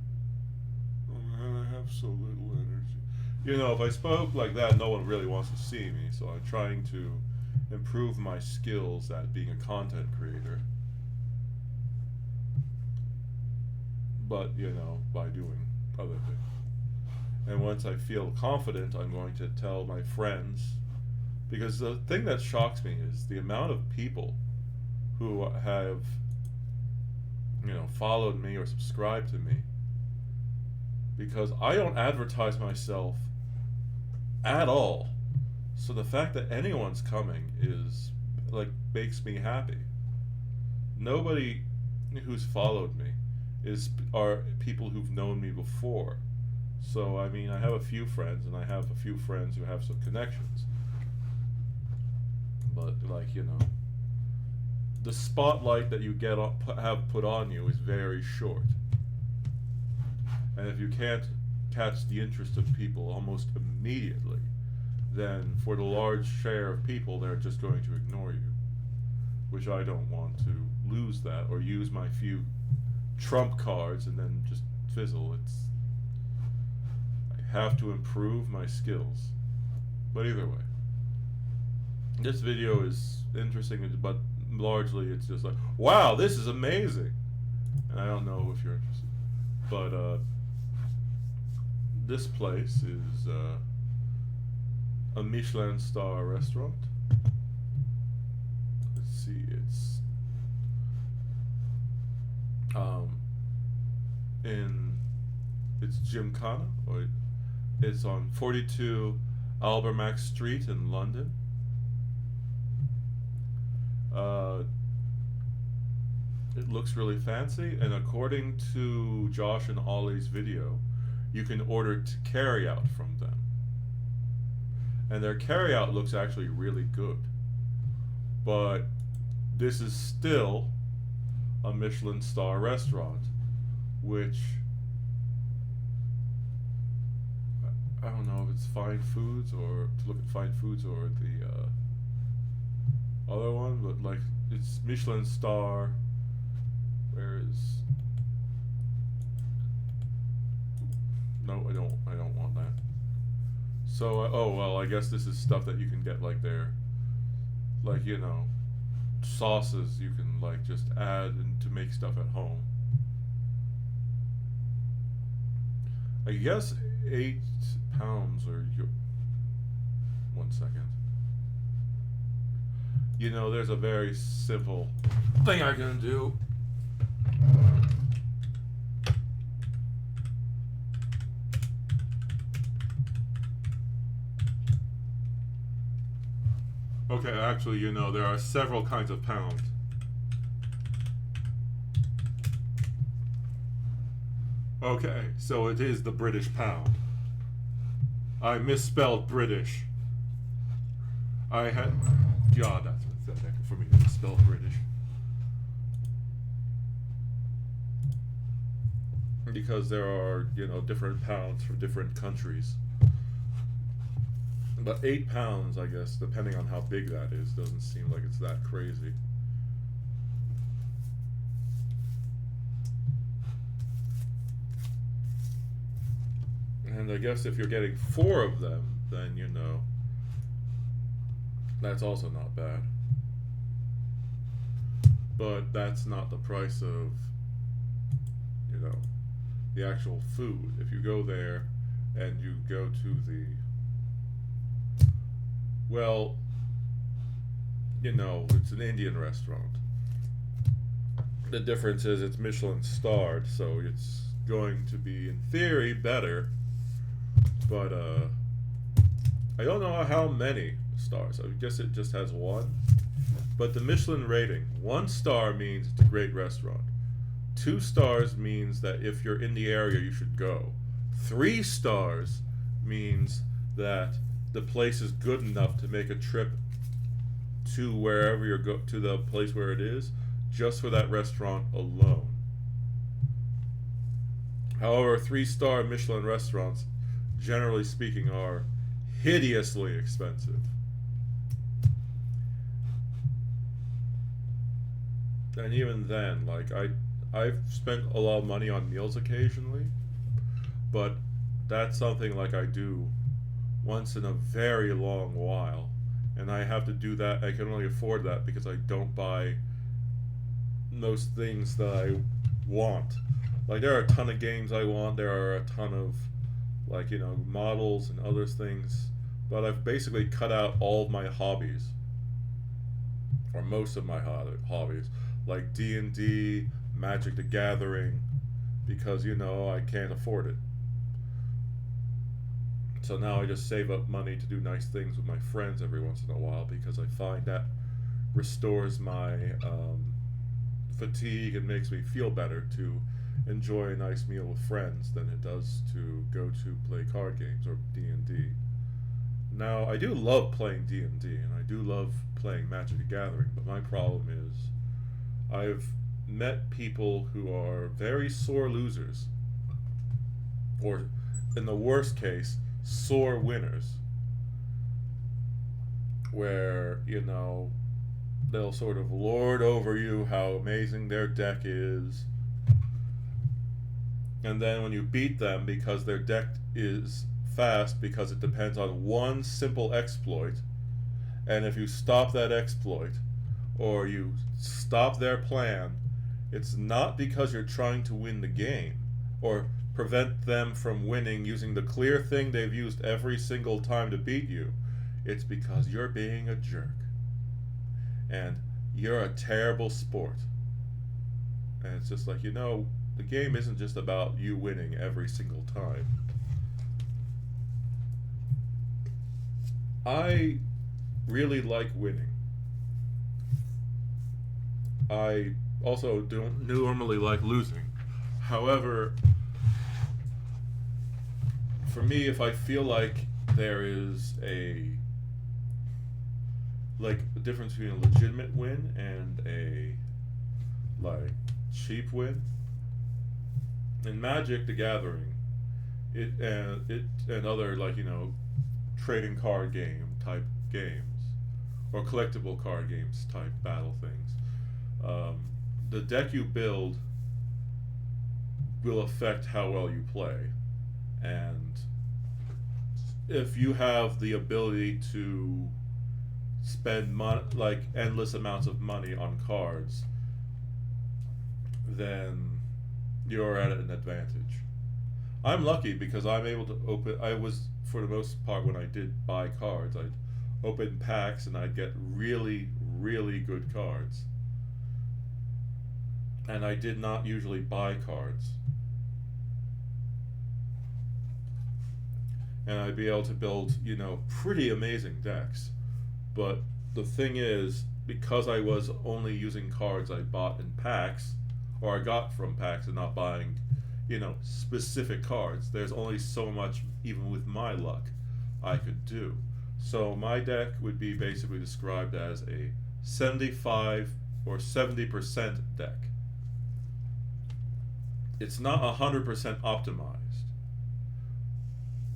Oh man, I have so little energy. You know, if I spoke like that, no one really wants to see me, so I'm trying to improve my skills at being a content creator. But, you know, by doing other things. And once I feel confident, I'm going to tell my friends, because the thing that shocks me is the amount of people who have, you know, followed me or subscribed to me, because I don't advertise myself at all. So the fact that anyone's coming is, like, makes me happy. Nobody who's followed me are people who've known me before. So, I mean, I have a few friends, and I have a few friends who have some connections. But, like, you know, the spotlight that you have put on you is very short. And if you can't catch the interest of people almost immediately, then for the large share of people, they're just going to ignore you. Which I don't want to lose that, or use my few trump cards and then just fizzle. I have to improve my skills. But either way, this video is interesting, but largely it's just like, wow, this is amazing. And I don't know if you're interested. But this place is a Michelin star restaurant. Let's see, it's it's Gymkhana, or it's on 42 Albermach Street in London. It looks really fancy, and according to Josh and Ollie's video, you can order to carry out from them. And their carry out looks actually really good. But this is still a Michelin star restaurant, which I don't know if it's Fine Foods, or to look at Fine Foods, or the other one, but like, it's Michelin star. Where is? No, I don't want that. So, oh well, I guess this is stuff that you can get like there, like, you know, sauces you can like just add and to make stuff at home. I guess 8 pounds or 1 second. You know, there's a very simple thing I can do. Okay, actually, you know, there are several kinds of pounds. Okay, so it is the British pound. I misspelled British. I had... God, that's pathetic for me to misspell British. Because there are, you know, different pounds from different countries. But 8 pounds, I guess, depending on how big that is, doesn't seem like it's that crazy. And I guess if you're getting 4 of them, then, you know, that's also not bad. But that's not the price of, you know, the actual food. If you go there and you go to the, well, you know, it's an Indian restaurant. The difference is it's Michelin starred, so it's going to be, in theory, better. But, I don't know how many stars. I guess it just has 1. But the Michelin rating, 1 star means it's a great restaurant. 2 stars means that if you're in the area, you should go. 3 stars means that the place is good enough to make a trip to wherever you're to the place where it is, just for that restaurant alone. However, 3-star Michelin restaurants, generally speaking, are hideously expensive. And even then, like, I've spent a lot of money on meals occasionally, but that's something like I do once in a very long while, and I have to do that. I can only afford that because I don't buy those things that I want. Like, there are a ton of games I want, there are a ton of, like, you know, models and other things, but I've basically cut out all of my hobbies, or most of my hobbies, like D&D, Magic the Gathering, because, you know, I can't afford it. So now I just save up money to do nice things with my friends every once in a while, because I find that restores my fatigue and makes me feel better to enjoy a nice meal with friends than it does to go to play card games or D&D. Now, I do love playing D&D, and I do love playing Magic the Gathering, but my problem is I've met people who are very sore losers, or in the worst case, sore winners, where, you know, they'll sort of lord over you how amazing their deck is, and then when you beat them because their deck is fast because it depends on one simple exploit, and if you stop that exploit or you stop their plan, it's not because you're trying to win the game or prevent them from winning using the clear thing they've used every single time to beat you. It's because you're being a jerk and you're a terrible sport. And it's just like, you know, the game isn't just about you winning every single time. I really like winning. I also don't normally like losing. However, for me, if I feel like there is a difference between a legitimate win and a cheap win, in Magic the Gathering, it and other, like, you know, trading card game type games or collectible card games type battle things, the deck you build will affect how well you play. And if you have the ability to spend like endless amounts of money on cards, then you're at an advantage. I'm lucky because I'm able to open. I was, for the most part, when I did buy cards, I'd open packs and I'd get really, really good cards. And I did not usually buy cards. And I'd be able to build, you know, pretty amazing decks. But the thing is, because I was only using cards I bought in packs, or I got from packs and not buying, you know, specific cards, there's only so much, even with my luck, I could do. So my deck would be basically described as a 75 or 70% deck. It's not 100% optimized,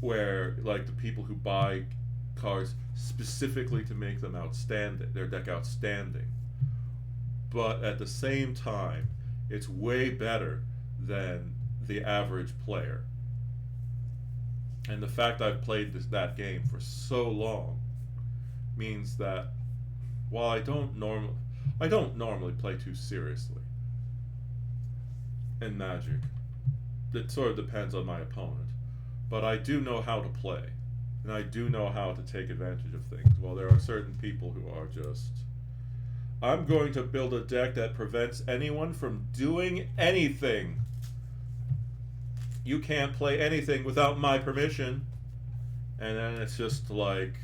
where like the people who buy cards specifically to make them outstanding, their deck outstanding. But at the same time, it's way better than the average player. And the fact I've played that game for so long means that while I don't normally play too seriously in Magic. It sort of depends on my opponent. But I do know how to play. And I do know how to take advantage of things. While there are certain people who are just, I'm going to build a deck that prevents anyone from doing anything. You can't play anything without my permission. And then it's just like,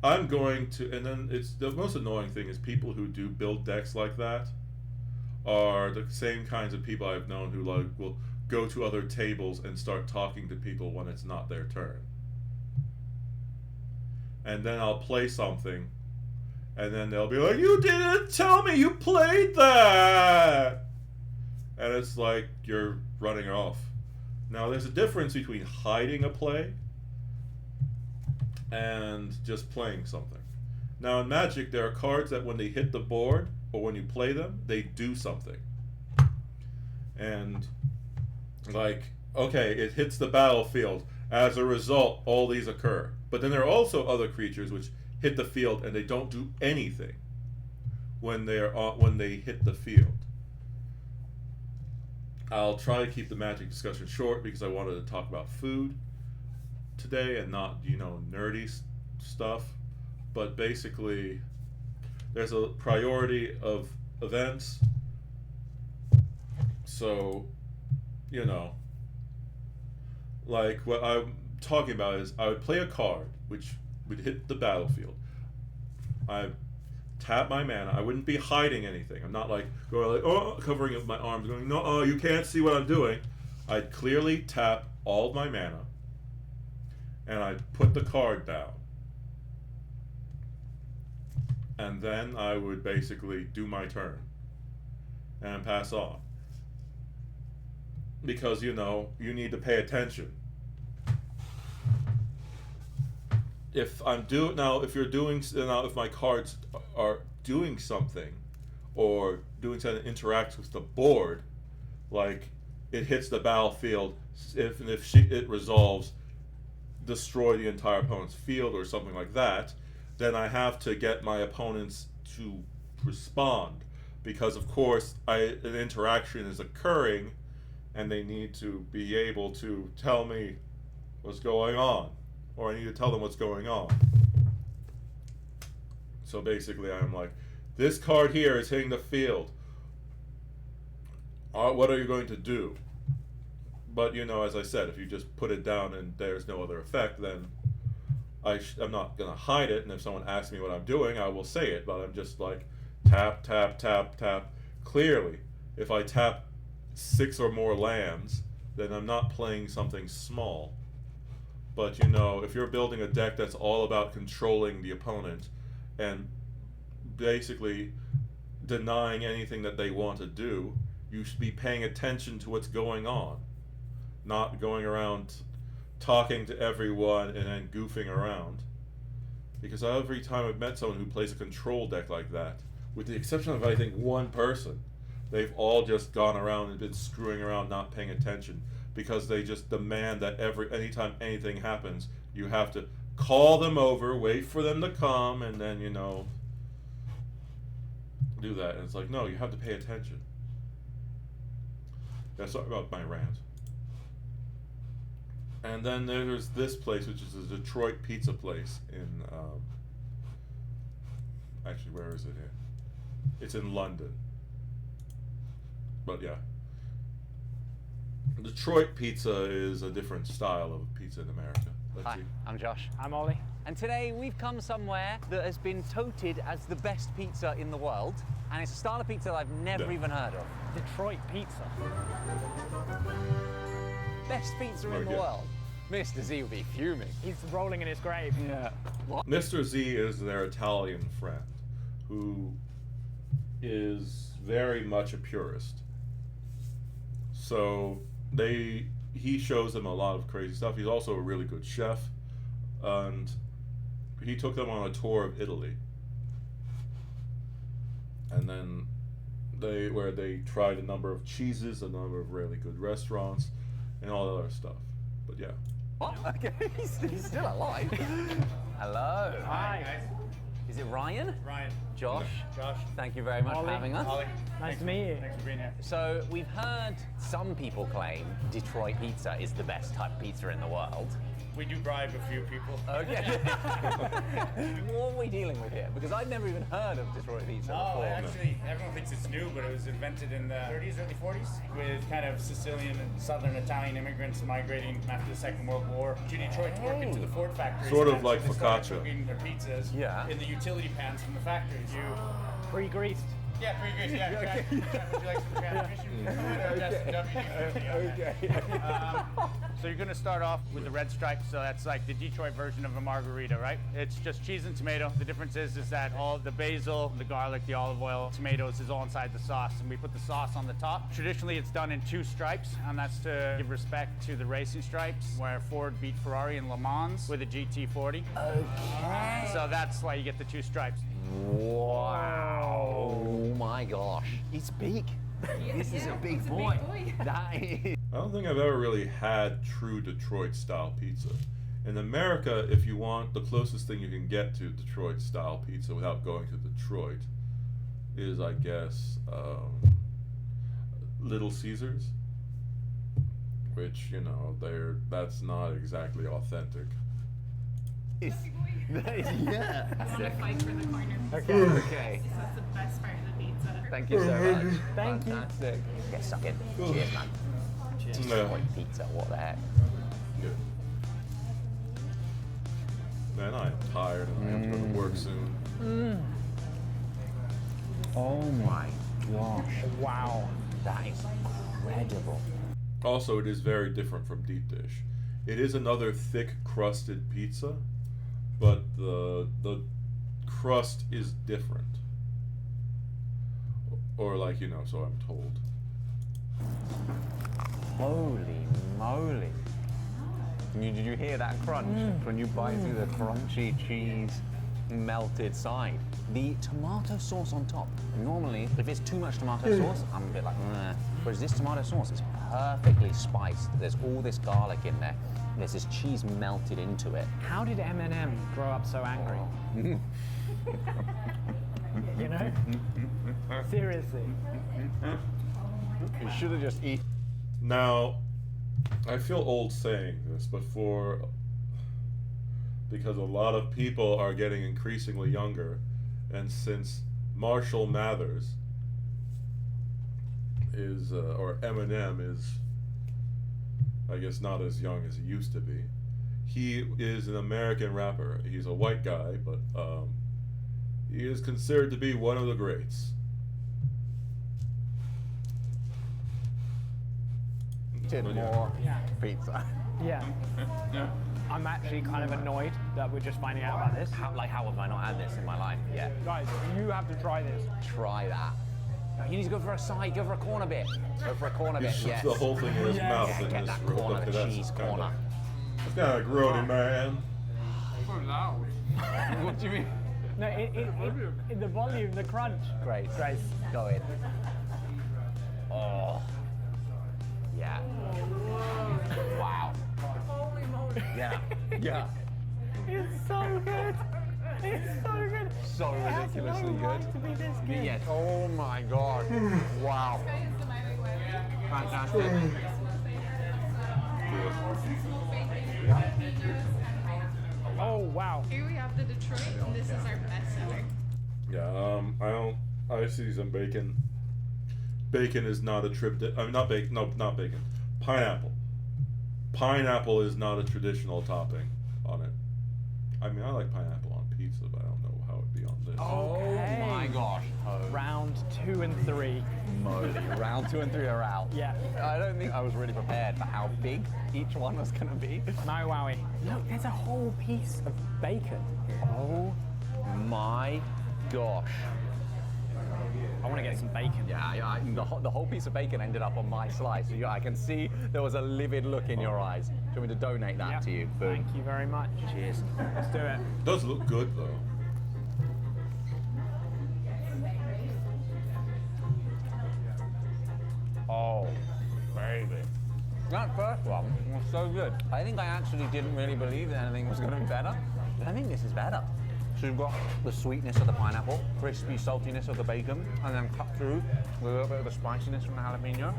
I'm going to, and then it's, the most annoying thing is people who do build decks like that are the same kinds of people I've known who like will go to other tables and start talking to people when it's not their turn. And then I'll play something, and then they'll be like, you didn't tell me you played that! And it's like, you're running off. Now, there's a difference between hiding a play and just playing something. Now, in Magic, there are cards that when they hit the board, or when you play them, they do something. And, like, okay, it hits the battlefield. As a result, all these occur. But then there are also other creatures which hit the field and they don't do anything when they hit the field. I'll try to keep the Magic discussion short because I wanted to talk about food today and not, you know, nerdy stuff. But basically, there's a priority of events. So, you know, like what I'm talking about is I would play a card which would hit the battlefield. I tap my mana. I wouldn't be hiding anything. I'm not like going like, oh, covering up my arms going, no, oh, you can't see what I'm doing. I'd clearly tap all of my mana and I'd put the card down. And then I would basically do my turn and pass on. Because, you know, you need to pay attention. If my cards are doing something or doing something that interacts with the board, like it hits the battlefield, if it resolves, destroy the entire opponent's field or something like that, then I have to get my opponents to respond. Because, of course, an interaction is occurring and they need to be able to tell me what's going on. Or I need to tell them what's going on. So basically I'm like, this card here is hitting the field. What are you going to do? But, you know, as I said, if you just put it down and there's no other effect, then I'm not going to hide it. And if someone asks me what I'm doing, I will say it. But I'm just like, tap, tap, tap, tap. Clearly, if I tap 6 or more lands, then I'm not playing something small. But, you know, if you're building a deck that's all about controlling the opponent and basically denying anything that they want to do, you should be paying attention to what's going on. Not going around talking to everyone and then goofing around. Because every time I've met someone who plays a control deck like that, with the exception of, I think, one person, they've all just gone around and been screwing around, not paying attention. Because they just demand that anytime anything happens, you have to call them over, wait for them to come, and then, you know, do that. And it's like, no, you have to pay attention. Yeah, sorry about my rant. And then there's this place, which is a Detroit pizza place in, actually, where is it in? It's in London. But yeah. Detroit pizza is a different style of pizza in America. Let's Hi, see. I'm Josh. I'm Ollie. And today we've come somewhere that has been touted as the best pizza in the world. And it's a style of pizza that I've never even heard of. Detroit pizza. Best pizza in the Okay. world. Mr. Z would be fuming. He's rolling in his grave. Yeah. Mr. Z is their Italian friend who is very much a purist. So he shows them a lot of crazy stuff. He's also a really good chef, and he took them on a tour of Italy. And then they tried a number of cheeses, a number of really good restaurants, and all that other stuff. But yeah. What? Okay, he's still alive. Hello. Hi. Is it Ryan? Ryan. Josh? Josh. Thank you very much Ollie. for having us. Ollie. Nice to meet you. Thanks for being here. So we've heard some people claim Detroit pizza is the best type of pizza in the world. We do bribe a few people. Okay. What are we dealing with here? Because I'd never even heard of Detroit pizza Oh, before. actually, everyone thinks it's new, but it was invented in the 30s, early 40s, with kind of Sicilian and Southern Italian immigrants migrating after the Second World War to Detroit to work into the Ford factories. Sort of And like so they started focaccia. cooking their pizzas Yeah. in the utility pans from the factories. Pre-greased. Yeah, pretty good. Yeah, Okay. Would you like some transmission? So you're gonna start off with the red stripe. So that's like the Detroit version of a margarita, right? It's just cheese and tomato. The difference is that all the basil, the garlic, the olive oil, tomatoes is all inside the sauce, and we put the sauce on the top. Traditionally, it's done in 2 stripes, and that's to give respect to the racing stripes, where Ford beat Ferrari in Le Mans with a GT40. Okay. So that's why you get the 2 stripes. Wow. Oh my gosh. It's big. This is a big boy. That is. I don't think I've ever really had true Detroit style pizza. In America, if you want the closest thing you can get to Detroit style pizza without going to Detroit, is, I guess, Little Caesars, which, you know, that's not exactly authentic. Yeah. I want to fight for the corner. Okay. That's the best part of the pizza. Thank you so much. Thank you. Fantastic. Get stuck in. Cheers, man. Detroit pizza, what the heck? Good. Man, I am tired and I have to go to work soon. Oh my gosh. Wow. That is incredible. Also, it is very different from deep dish. It is another thick crusted pizza, but the crust is different. Or like, you know, so I'm told. Holy moly. Did you hear that crunch? When you bite through the crunchy cheese melted side. The tomato sauce on top. Normally, if it's too much tomato sauce, I'm a bit like, meh. Whereas this tomato sauce is perfectly spiced. There's all this garlic in there. There's this cheese melted into it. How did Eminem grow up so angry? You know? Seriously. You should have just eaten. Now, I feel old saying this, but because a lot of people are getting increasingly younger, and since Marshall Mathers is, or Eminem is, I guess, not as young as he used to be. He is an American rapper. He's a white guy, but he is considered to be one of the greats. More pizza. Yeah. I'm actually kind of annoyed that we're just finding out about this. How have I not had this in my life yet? Guys, you have to try this. Try that. You need to go for a side, go for a corner bit. Go for a corner He bit, shoves yes. the whole thing in his mouth Yeah, and get just that corner, okay, the that's cheese kinda- corner. That's kind of grody, man. What do you mean? No, in the volume, the crunch. Great. Go in. Oh. Yeah. Wow. Holy moly. Yeah. Yeah. It's so good. It's so good. So It has no ridiculously right good. to be this good. Yes. Oh my god. Wow. Fantastic. Oh wow. Here we have the Detroit, and this is our best seller. Yeah, I see some bacon. Bacon is not a not bacon. No, not bacon. Pineapple. Pineapple is not a traditional topping on it. I mean, I like pineapple on pizza, but I don't know how it'd be on this. Okay. Oh my gosh. Round 2 and 3. Moly. Round 2 and 3 are out. Yeah. I don't think I was really prepared for how big each one was going to be. No wowie. Look, there's a whole piece of bacon. Oh my gosh. I want to get some bacon. Yeah, the whole piece of bacon ended up on my slice. So I can see there was a livid look in your eyes. Do you want me to donate that Yep. to you? Boom. Thank you very much. Cheers. Let's do it. Does look good though. Oh, baby. That first one was so good. I think I actually didn't really believe that anything was going to be better. But I think this is better. So you've got the sweetness of the pineapple, crispy saltiness of the bacon, and then cut through with a little bit of the spiciness from the jalapeno.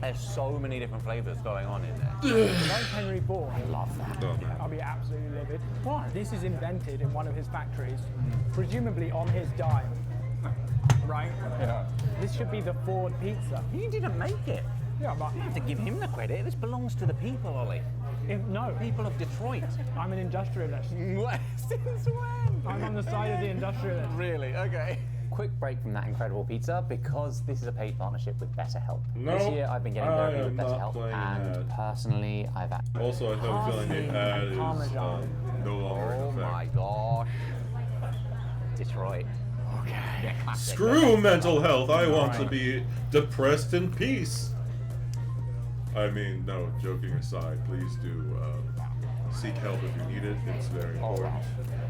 There's so many different flavors going on in there. Like Henry Ford. I love that. Oh, man. I'll be absolutely livid. Why? This is invented in one of his factories, presumably on his dime. Right? Yeah. This should be the Ford pizza. He didn't make it. Yeah, but You have to give him the credit. This belongs to the people, Ollie. no, People of Detroit. I'm an industrialist. Since when? I'm on the side of the industrialist. Really? Okay. Quick break from that incredible pizza because this is a paid partnership with BetterHelp. No, This year I've been getting I therapy am with not BetterHelp, playing and that. personally, I've Also, I have a feeling the ad is Parmesan. no longer in Oh effect. my gosh. Detroit. Okay. Yeah, classic. Screw mental health. I want to Alright. be depressed in peace. I mean, no, joking aside, please do seek help if you need it. It's very important.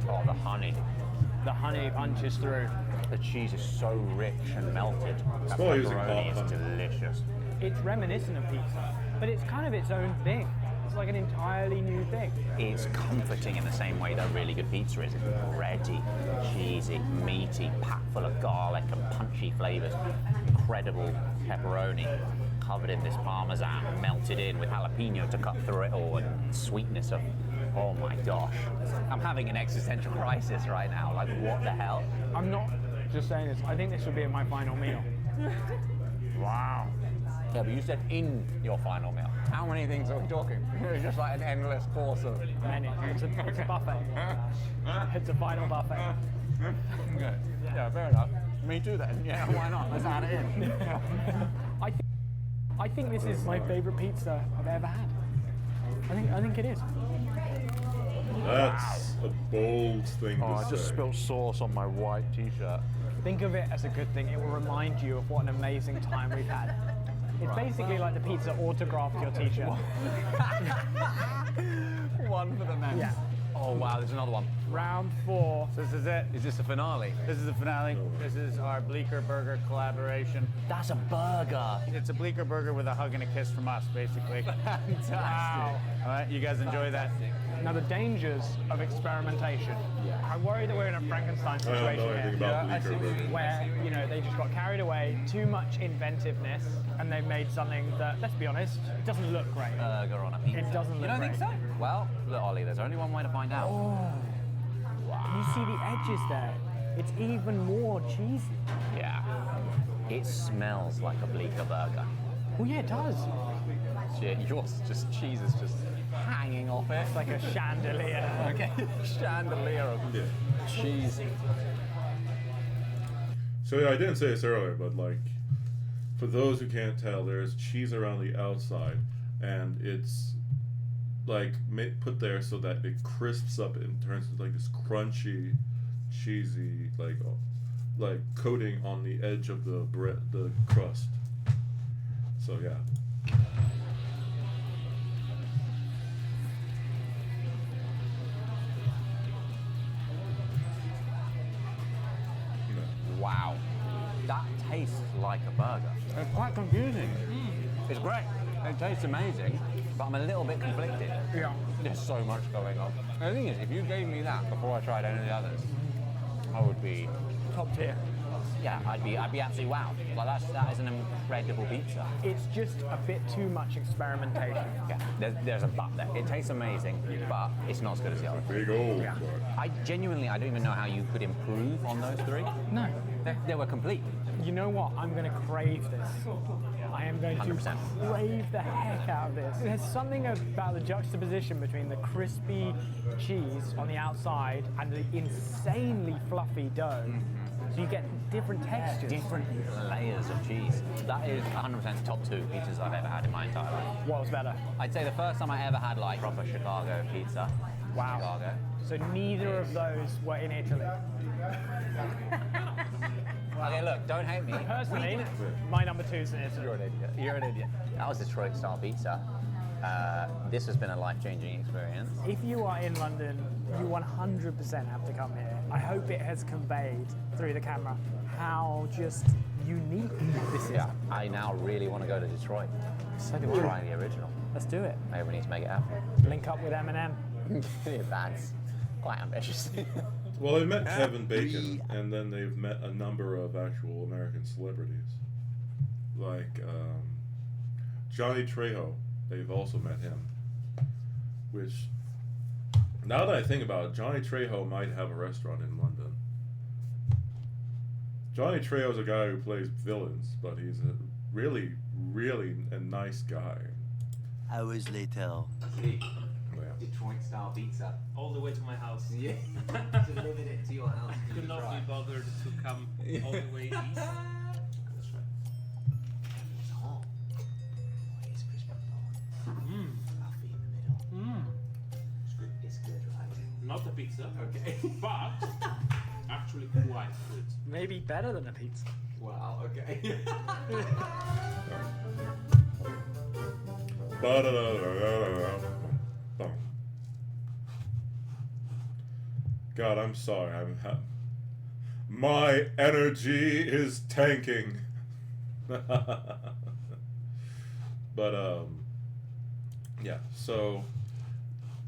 Oh, the honey. The honey punches through. The cheese is so rich and melted. That Smell using pepperoni hot is honey. delicious. It's reminiscent of pizza, but it's kind of its own thing. It's like an entirely new thing. It's comforting in the same way that really good pizza is. It's bready, cheesy, meaty, packed full of garlic and punchy flavors. Incredible pepperoni, covered in this parmesan, melted in with jalapeno to cut through it all, and sweetness of, oh my gosh. I'm having an existential crisis right now. Like, what the hell? I'm not just saying this. I think this would be my final meal. Wow. Yeah, but you said in your final meal. How many things are we talking? It's just like an endless course of... Many. It's a buffet. It's a final buffet. Okay. Yeah, fair enough. Me too then. Yeah, why not? Let's add it in. I think this is my favorite pizza I've ever had. I think it is. That's a bold thing Oh, to I just say. spilled sauce on my white t-shirt. Think of it as a good thing. It will remind you of what an amazing time we've had. It's basically like the pizza autographed your t-shirt. One for the men. Yeah. Oh wow, there's another one. Round 4. So this is it. Is this the finale? This is the finale. This is our Bleecker Burger collaboration. That's a burger. It's a Bleecker Burger with a hug and a kiss from us, basically. Fantastic. Wow. All right, you guys enjoy that. Now the dangers of experimentation. I worry that we're in a Frankenstein I don't know situation anything here. about Bleecker Burger. Where, they just got carried away, too much inventiveness, and they made something that, let's be honest, it doesn't look great. Burger on a pizza. It doesn't You look don't think great. so? Well, look, Ollie, there's only one way to find out. Can you see the edges there? It's even more cheesy. Yeah. It smells like a Bleecker burger. Oh yeah, it does. Shit, yours just cheese is just hanging off it. It's like a chandelier. Okay, chandelier of cheese. So yeah, I didn't say this earlier, but like, for those who can't tell, there's cheese around the outside, and it's like put there so that it crisps up and turns into like this crunchy, cheesy like coating on the edge of the bread, the crust. So yeah. Wow. That tastes like a burger. It's quite confusing. It's great. It tastes amazing. but I'm a little bit conflicted. Yeah. There's so much going on. The thing is, if you gave me that before I tried any of the others, I would be, Top tier. yeah, I'd be absolutely wow. Like that is an incredible pizza. It's just a bit too much experimentation. Yeah, there's a but there. It tastes amazing, but it's not as good as the others. Big old. Yeah. I don't even know how you could improve on those three. No. They were complete. You know what? I'm going to crave this. I am going to 100%. crave the heck out of this. There's something about the juxtaposition between the crispy cheese on the outside and the insanely fluffy dough. So you get different textures. Different layers of cheese. That is 100% top 2 pizzas I've ever had in my entire life. What was better? I'd say the first time I ever had like proper Chicago pizza. Wow. Chicago. So neither of those were in Italy. Okay, look, don't hate me. Personally, my number 2's in Italy. You're an idiot. You're an idiot. That was Detroit style pizza. This has been a life-changing experience. If you are in London, you 100% have to come here. I hope it has conveyed through the camera how just unique this is. Yeah, I now really want to go to Detroit. So do I. Try the original. Let's do it. Maybe we need to make it happen. Link up with Eminem. That's quite ambitious. Well, they've met Kevin Bacon, and then they've met a number of actual American celebrities, like Johnny Trejo. They've also met him, which, now that I think about it, Johnny Trejo might have a restaurant in London. Johnny Trejo's a guy who plays villains, but he's a really, really a nice guy. Hours later. Detroit style pizza. All the way to my house. Yeah. Delivered it to your house. Could not be bothered to come all the way east. That's right. It's hot. Oh, it's crispy. Fluffy in the middle. It's good. It's good, right? Not a pizza. Okay. But actually quite good. Maybe better than a pizza. Wow, okay. God, I'm sorry. My energy is tanking. But yeah. So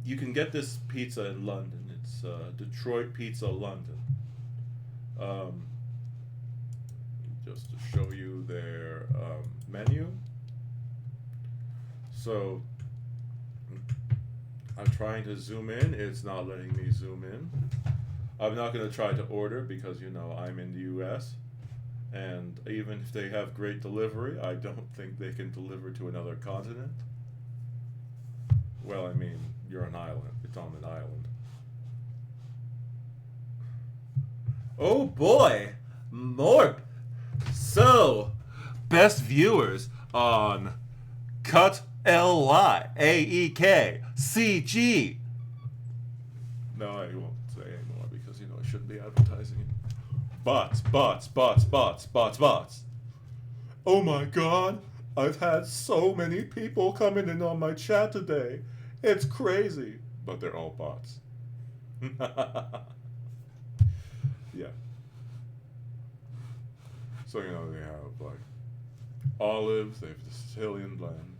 you can get this pizza in London. It's Detroit Pizza London. Just to show you their menu. So I'm trying to zoom in. It's not letting me zoom in. I'm not going to try to order because, you know, I'm in the US. And even if they have great delivery, I don't think they can deliver to another continent. Well, I mean, you're an island. It's on an island. Oh boy! More! So, best viewers on Cut LYAEKCG. No, I won't say anymore because, you know, I shouldn't be advertising it. Bots. Oh my god, I've had so many people coming in on my chat today. It's crazy. But they're all bots. Yeah. So, you know, they have, like, olives, they have the Sicilian blend,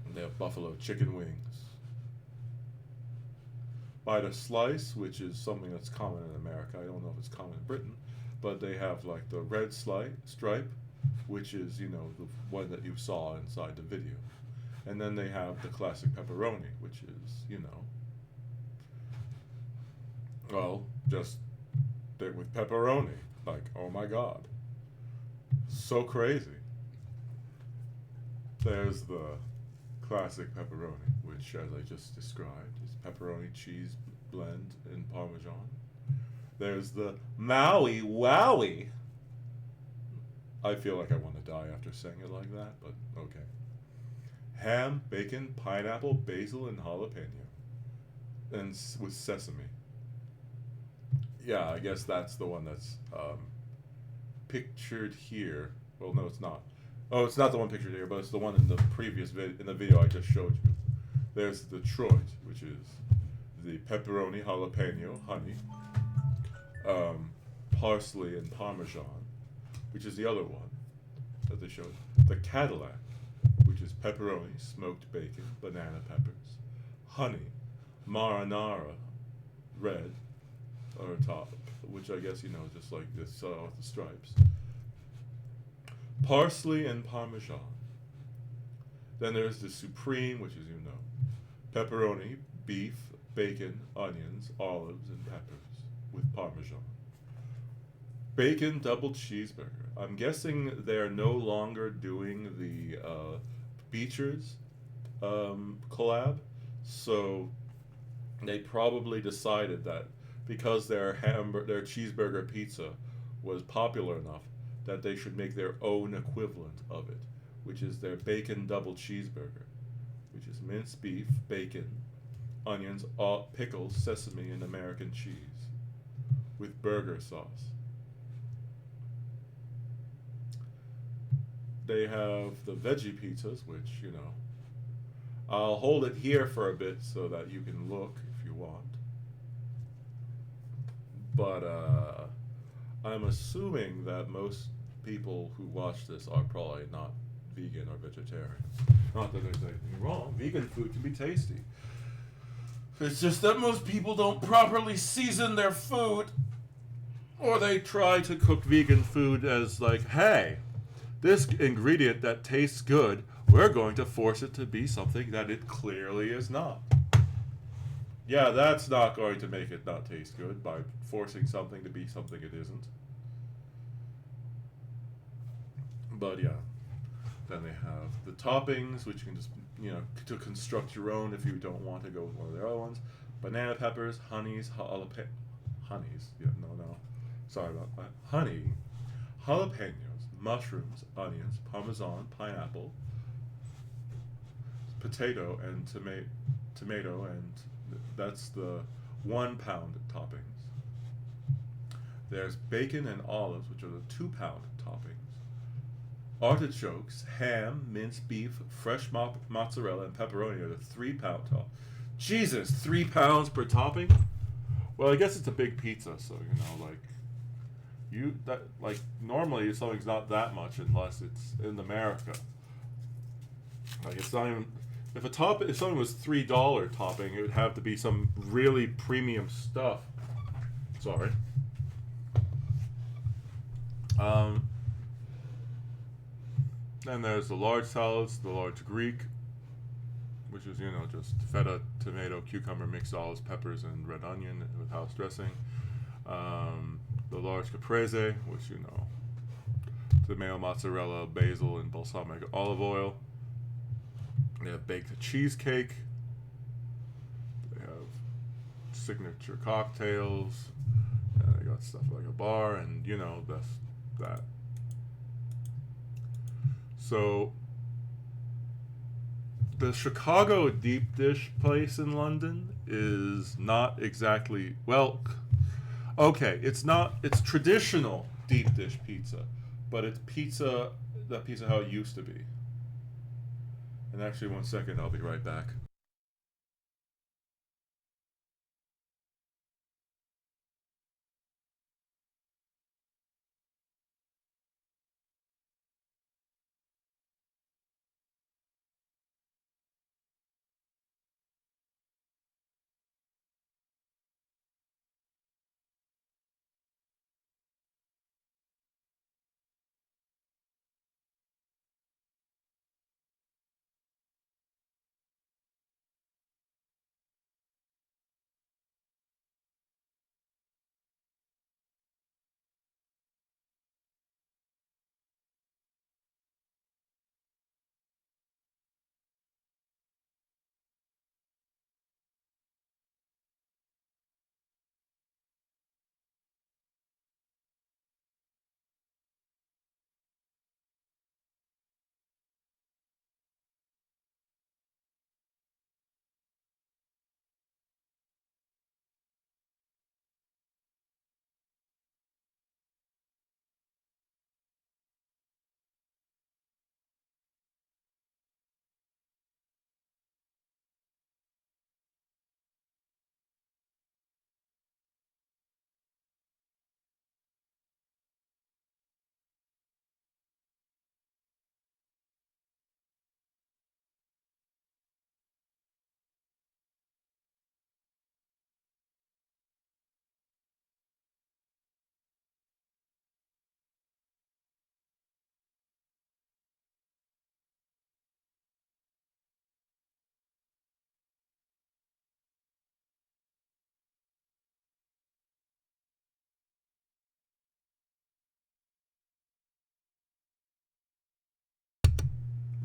and they have buffalo chicken wings. By the slice, which is something that's common in America, I don't know if it's common in Britain, but they have, like, the red stripe, which is, you know, the one that you saw inside the video. And then they have the classic pepperoni, which is, you know, well, just with pepperoni. Like, oh my god. So crazy. There's the classic pepperoni, which, as I just described, is pepperoni cheese blend and Parmesan. There's the Maui Wowie. I feel like I want to die after saying it like that, but okay. Ham, bacon, pineapple, basil, and jalapeno. And with sesame. Yeah, I guess that's the one that's pictured here. Well, no, it's not. Oh, it's not the one pictured here, but it's the one in the previous in the video I just showed you. There's Detroit, which is the pepperoni, jalapeno, honey, parsley, and Parmesan, which is the other one that they showed. The Cadillac, which is pepperoni, smoked bacon, banana peppers, honey, marinara, red, or top, which I guess just like this with the stripes, parsley and parmesan. Then there's the supreme, which is pepperoni, beef, bacon, onions, olives, and peppers with parmesan. Bacon double cheeseburger. I'm guessing they're no longer doing the Beechers collab, so they probably decided that because their cheeseburger pizza was popular enough that they should make their own equivalent of it, which is their bacon double cheeseburger, which is minced beef, bacon, onions, pickles, sesame, and American cheese with burger sauce. They have the veggie pizzas, which, I'll hold it here for a bit so that you can look if you want. But I'm assuming that most people who watch this are probably not vegan or vegetarian. Not that there's anything wrong. Vegan food can be tasty. It's just that most people don't properly season their food, or they try to cook vegan food as like, hey, this ingredient that tastes good, we're going to force it to be something that it clearly is not. Yeah, that's not going to make it not taste good by forcing something to be something it isn't. But yeah. Then they have the toppings, which you can just, to construct your own if you don't want to go with one of their other ones. Banana peppers, honeys, sorry about that. Honey, jalapenos, mushrooms, onions, parmesan, pineapple, potato, and tomato, and that's the 1 pound toppings. There's bacon and olives, which are the 2 pound toppings. Artichokes, ham, minced beef, fresh mozzarella, and pepperoni are the 3 pound top. Jesus, 3 pounds per topping? Well, I guess it's a big pizza, so normally something's not that much unless it's in America. Like it's not even if something was $3 topping, it would have to be some really premium stuff. Sorry. Then there's the large salads, the large Greek, which is, just feta, tomato, cucumber, mixed olives, peppers, and red onion with house dressing. The large caprese, which, tomato, mozzarella, basil, and balsamic olive oil. They have baked cheesecake. They have signature cocktails. They got stuff like a bar, and, that's that. So, the Chicago deep dish place in London is not exactly, it's traditional deep dish pizza, but it's pizza how it used to be. And actually, 1 second, I'll be right back.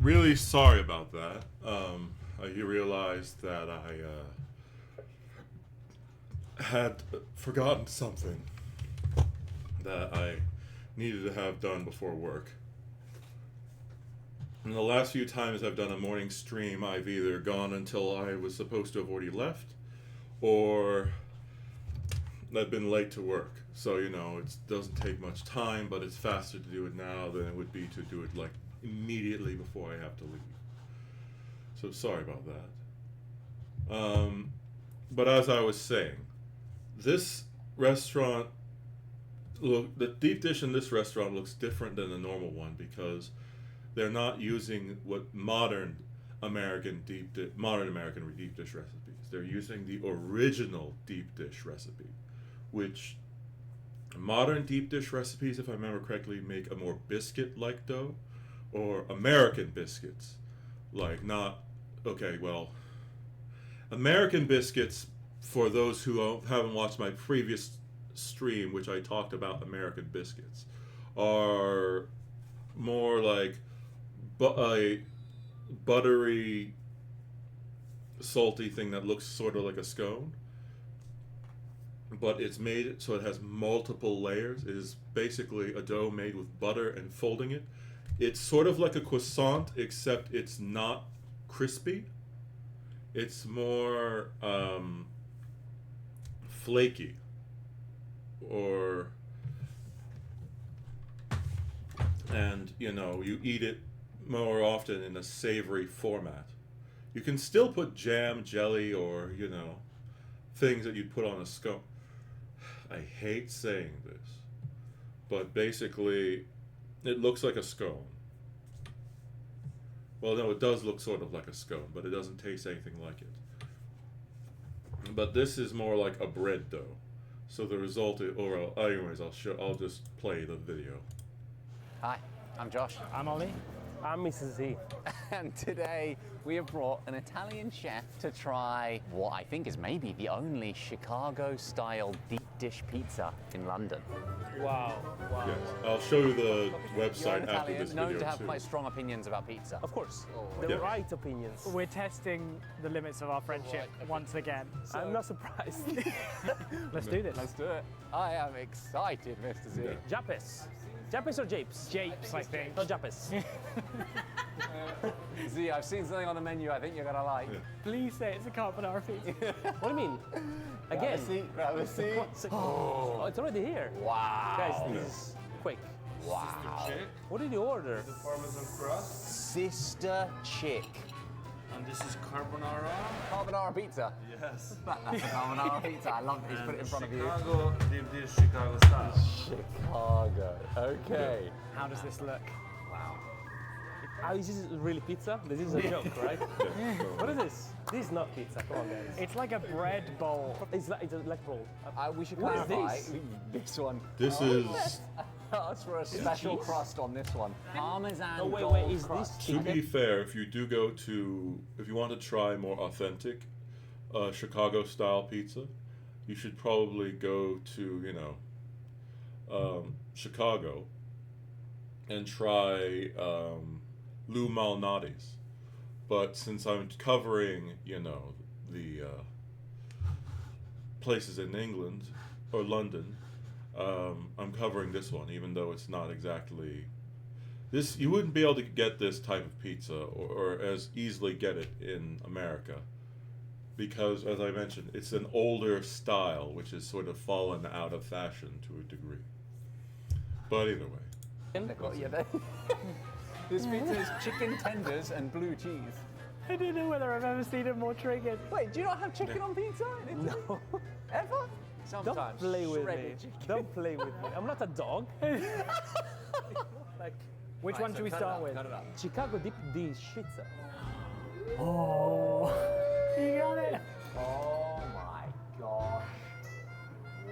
really sorry about that. I realized that I had forgotten something that I needed to have done before work. And the last few times I've done a morning stream, I've either gone until I was supposed to have already left, or I've been late to work. So, you know, it doesn't take much time, but it's faster to do it now than it would be to do it like immediately before I have to leave. So sorry about that. But as I was saying, this restaurant, the deep dish in this restaurant looks different than the normal one because they're not using what modern American deep dish recipes. They're using the original deep dish recipe, which modern deep dish recipes, if I remember correctly, make a more biscuit-like dough, or American biscuits, like not, okay, well, American biscuits, for those who haven't watched my previous stream, which I talked about American biscuits, are more like a buttery, salty thing that looks sort of like a scone, but it's made so it has multiple layers. It is basically a dough made with butter and folding it. It's sort of like a croissant, except it's not crispy. It's more flaky, and you know, you eat it more often in a savory format. You can still put jam, jelly, or, you know, things that you'd put on a scone. I hate saying this, but basically it looks like a scone. Well, no, it does look sort of like a scone, but it doesn't taste anything like it. But this is more like a bread dough. So the result is, anyways, I'll just play the video. Hi, I'm Josh. I'm Ollie. I'm Mrs. Z. And today we have brought an Italian chef to try what I think is maybe the only Chicago-style deep dish pizza in London. Wow. Wow. Yes, I'll show you the You're website an after Italian, this known video to have too. quite strong opinions about pizza. Of course, Oh. the Yeah. right opinions. We're testing the limits of our friendship once again. So I'm not surprised. let's do this. Let's do it. I am excited, Mr. Z. Japes. Japes or japes? Japes, I think. Not japes. Z, I've seen something on the menu I think you're gonna like. Please say it's a carbonara pizza. What do you mean? Again? Grab a seat. Oh, it's already here. Wow. Guys, this is quick. Wow. What did you order? The Parmesan crust. Sister Chick. And this is carbonara. Carbonara pizza. Yes. That's a carbonara pizza. I love it. He's put it in front of you. Chicago deep dish Chicago style. Chicago. Okay. How does this look? Wow. This is really pizza? This is a joke, right? What is this? This is not pizza. Come on, guys. It's like a bread bowl. It's a leg roll. We should What is clarify this? this one. This is, Ask for a special cheese? crust on this one. Parmesan Oh, wait, gold is this crust. to be fair, if you want to try more authentic Chicago-style pizza, you should probably go to, you know, Chicago and try Lou Malnati's. But since I'm covering, you know, the places in England or London, I'm covering this one, even though it's not exactly this. You wouldn't be able to get this type of pizza or as easily get it in America, because, as I mentioned, it's an older style which has sort of fallen out of fashion to a degree. But either way, This pizza is chicken tenders and blue cheese. I don't know whether I've ever seen it more triggered. Wait, do you not have chicken on pizza? No. Ever? Don't Sometimes. play with me. Shredded chicken. Don't play with me. I'm not a dog. Like, Which one should we start with? Chicago deep dish pizza. Oh, you got it. Oh my gosh.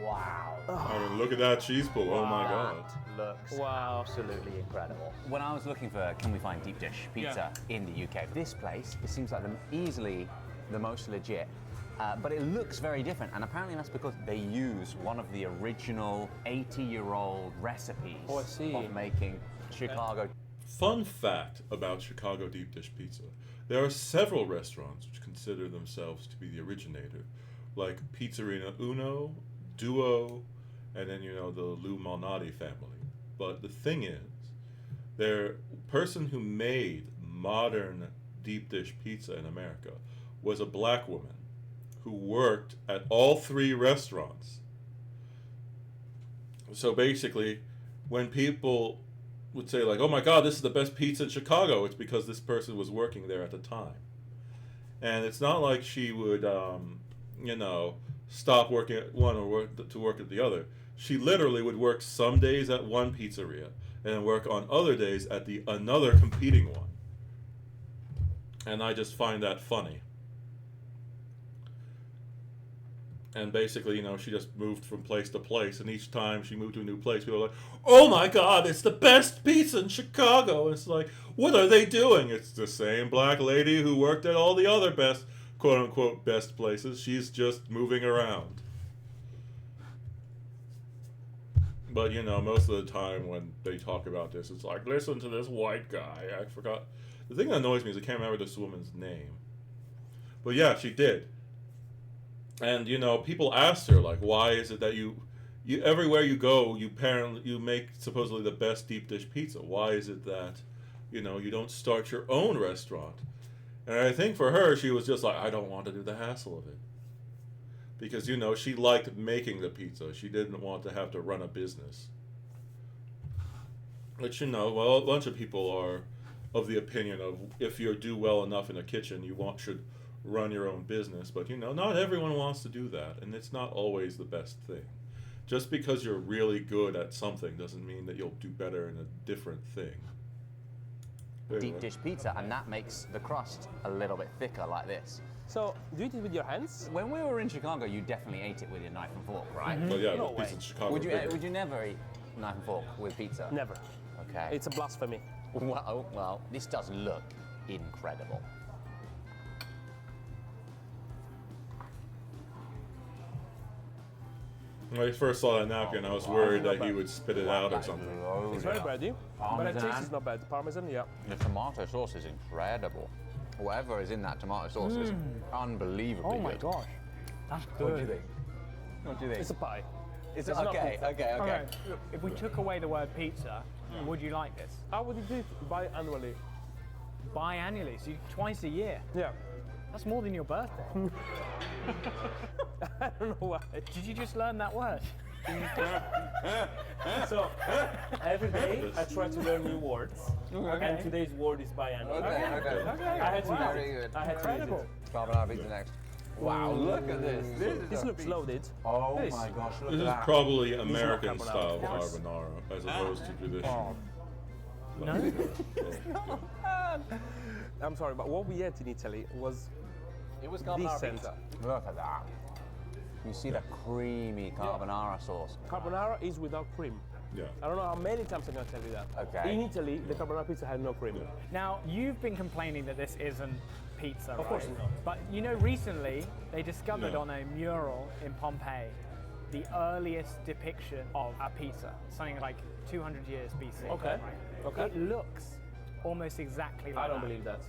Wow. I mean, look at that cheese pull. Oh my god. Looks Wow. absolutely incredible. When I was looking for can we find deep dish pizza in the UK, this place, it seems like easily the most legit. But it looks very different, and apparently that's because they use one of the original 80-year-old recipes Oh, I see. of making Chicago. fun fact about Chicago deep dish pizza. There are several restaurants which consider themselves to be the originator, like Pizzerina Uno, Duo, and then, the Lou Malnati family. But the thing is, the person who made modern deep dish pizza in America was a black woman who worked at all three restaurants. So basically, when people would say like, "Oh my God, this is the best pizza in Chicago," it's because this person was working there at the time. And it's not like she would, stop working at one or to work at the other. She literally would work some days at one pizzeria and then work on other days at the another competing one. And I just find that funny. And basically, she just moved from place to place, and each time she moved to a new place, people were like, "Oh my God, it's the best pizza in Chicago." And it's like, what are they doing? It's the same black lady who worked at all the other best, quote unquote, best places. She's just moving around. But, most of the time when they talk about this, it's like, listen to this white guy. I forgot. The thing that annoys me is I can't remember this woman's name. But yeah, she did. And, people asked her, like, why is it that you everywhere you go, you make supposedly the best deep dish pizza. Why is it that, you don't start your own restaurant? And I think for her, she was just like, I don't want to do the hassle of it. Because, she liked making the pizza. She didn't want to have to run a business. Which, well, a bunch of people are of the opinion of if you do well enough in a kitchen, you should run your own business. But, not everyone wants to do that. And it's not always the best thing. Just because you're really good at something doesn't mean that you'll do better in a different thing. Deep dish pizza, and that makes the crust a little bit thicker like this. So, do you eat it with your hands? When we were in Chicago, you definitely ate it with your knife and fork, right? Well, yeah, No but pizza in Chicago. Would you never eat knife and fork with pizza? Never. Okay. It's a blasphemy. Well, this does look incredible. When I first saw that napkin, I was worried that he would spit it out or something. It's very bready, but the taste is not bad. Parmesan, yeah. The tomato sauce is incredible. Whatever is in that tomato sauce is unbelievably good. Oh my gosh, that's good. What do you think? What do you think? It's a pie. It's not okay. Okay, look, if we took away the word pizza, would you like this? How would you do it biannually? Biannually, so twice a year. Yeah. That's more than your birthday. I don't know why. Did you just learn that word? So, every day I try to learn new words. Okay. And today's word is biannual. Okay. I had to Very use good. it. I had to use it. Carbonara pizza next. Wow, look at this. This looks loaded. Oh This. my gosh, look This at is that. probably not American carbonara. style Yes. carbonara as opposed to traditional. No. I'm sorry, but what we ate in Italy was It was carbonara decent. pizza. Look at that. You see the creamy carbonara sauce. Carbonara is without cream. Yeah. I don't know how many times I'm going to tell you that. Okay. In Italy, the carbonara pizza had no cream. Now, you've been complaining that this isn't pizza, Of course right? not. But recently they discovered on a mural in Pompeii the earliest depiction of a pizza, something like 200 years BC. Okay. Right? Okay. It looks almost exactly like I don't that. believe that.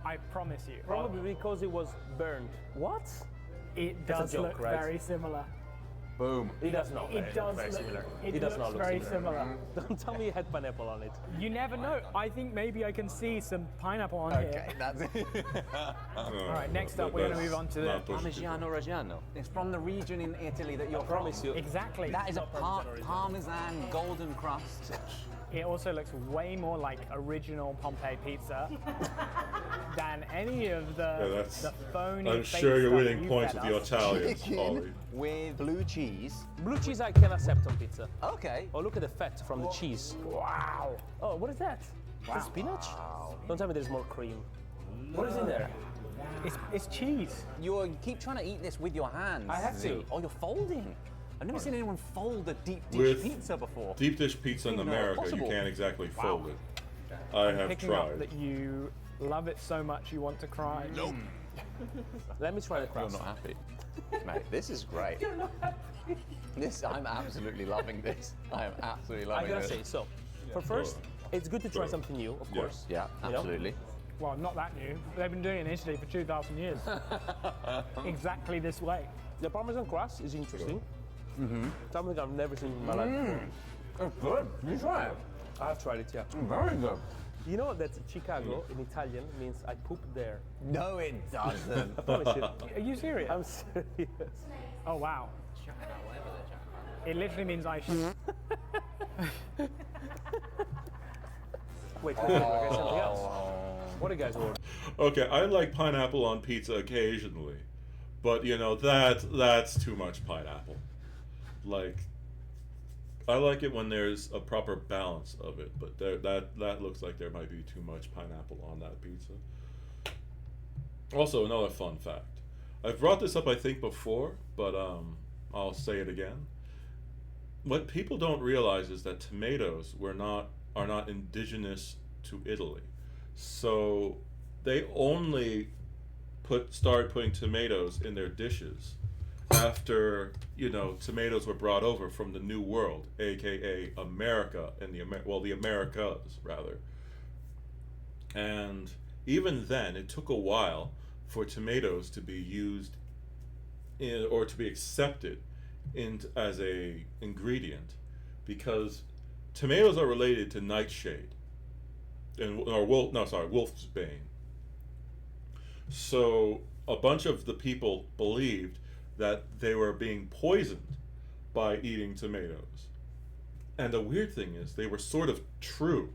I promise you. Probably because it was burned. What? It That's a does joke, look right? very similar. Boom. It does not. It does very look, similar. It does looks not look very similar. similar. Don't tell me it had pineapple on it. You never know. I think maybe I can see some pineapple on here. That's it. All right, next up, we're going to move on to the Parmigiano Reggiano. It's from the region in Italy that you're from. promise you. Exactly. That is a Parmesan golden crust. It also looks way more like original Pompeii pizza than any of the phony. I'm fake sure you're stuff winning you points fed with the us. Italians, Ollie. With blue cheese. Blue cheese I can accept on pizza. Okay. Oh, look at the fat from the cheese. Wow. Oh, what is that? Is it spinach? Don't tell me there's more cream. What is in there? It's cheese. You keep trying to eat this with your hands. I have to. Oh, you're folding. I've never seen anyone fold a deep dish With pizza before. Deep dish pizza in Even though America, possible. you can't exactly fold it. I have Picking up tried. that you love it so much you want to cry. Nope. Let me try the You're crust. not happy. Mate, this is great. I'm absolutely loving this. I am absolutely I loving gotta this. say, so, for first, It's good to try Sure. something new, of Yeah. course. Yeah, You know? absolutely. Well, not that new. They've been doing it in Italy for 2,000 years. Exactly this way. The Parmesan crust is interesting. Something I've never seen in my life before. It's good. You try it. I've tried it, yeah. Very good. You know that Chicago in Italian means I poop there. No, it doesn't. I promise you. Are you serious? I'm serious. Oh, wow. It literally means I should. Wait, I got something else. What do you guys order? Okay, I like pineapple on pizza occasionally, but you know that's too much pineapple. Like, I like it when there's a proper balance of it, but that looks like there might be too much pineapple on that pizza. Also, another fun fact. I've brought this up, I think, before, but I'll say it again. What people don't realize is that tomatoes are not indigenous to Italy. So they only started putting tomatoes in their dishes after, you know, tomatoes were brought over from the New World, aka America and the Americas rather. And even then, it took a while for tomatoes to be used or to be accepted as a ingredient, because tomatoes are related to nightshade wolf's bane. So a bunch of the people believed that they were being poisoned by eating tomatoes. And the weird thing is, they were sort of true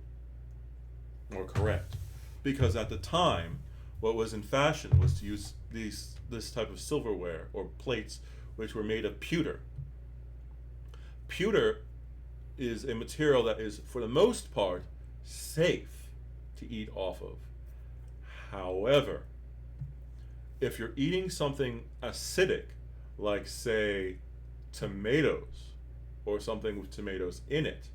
or correct, because at the time, what was in fashion was to use this type of silverware or plates which were made of pewter. Pewter is a material that is, for the most part, safe to eat off of. However, if you're eating something acidic, like say tomatoes or something with tomatoes in it,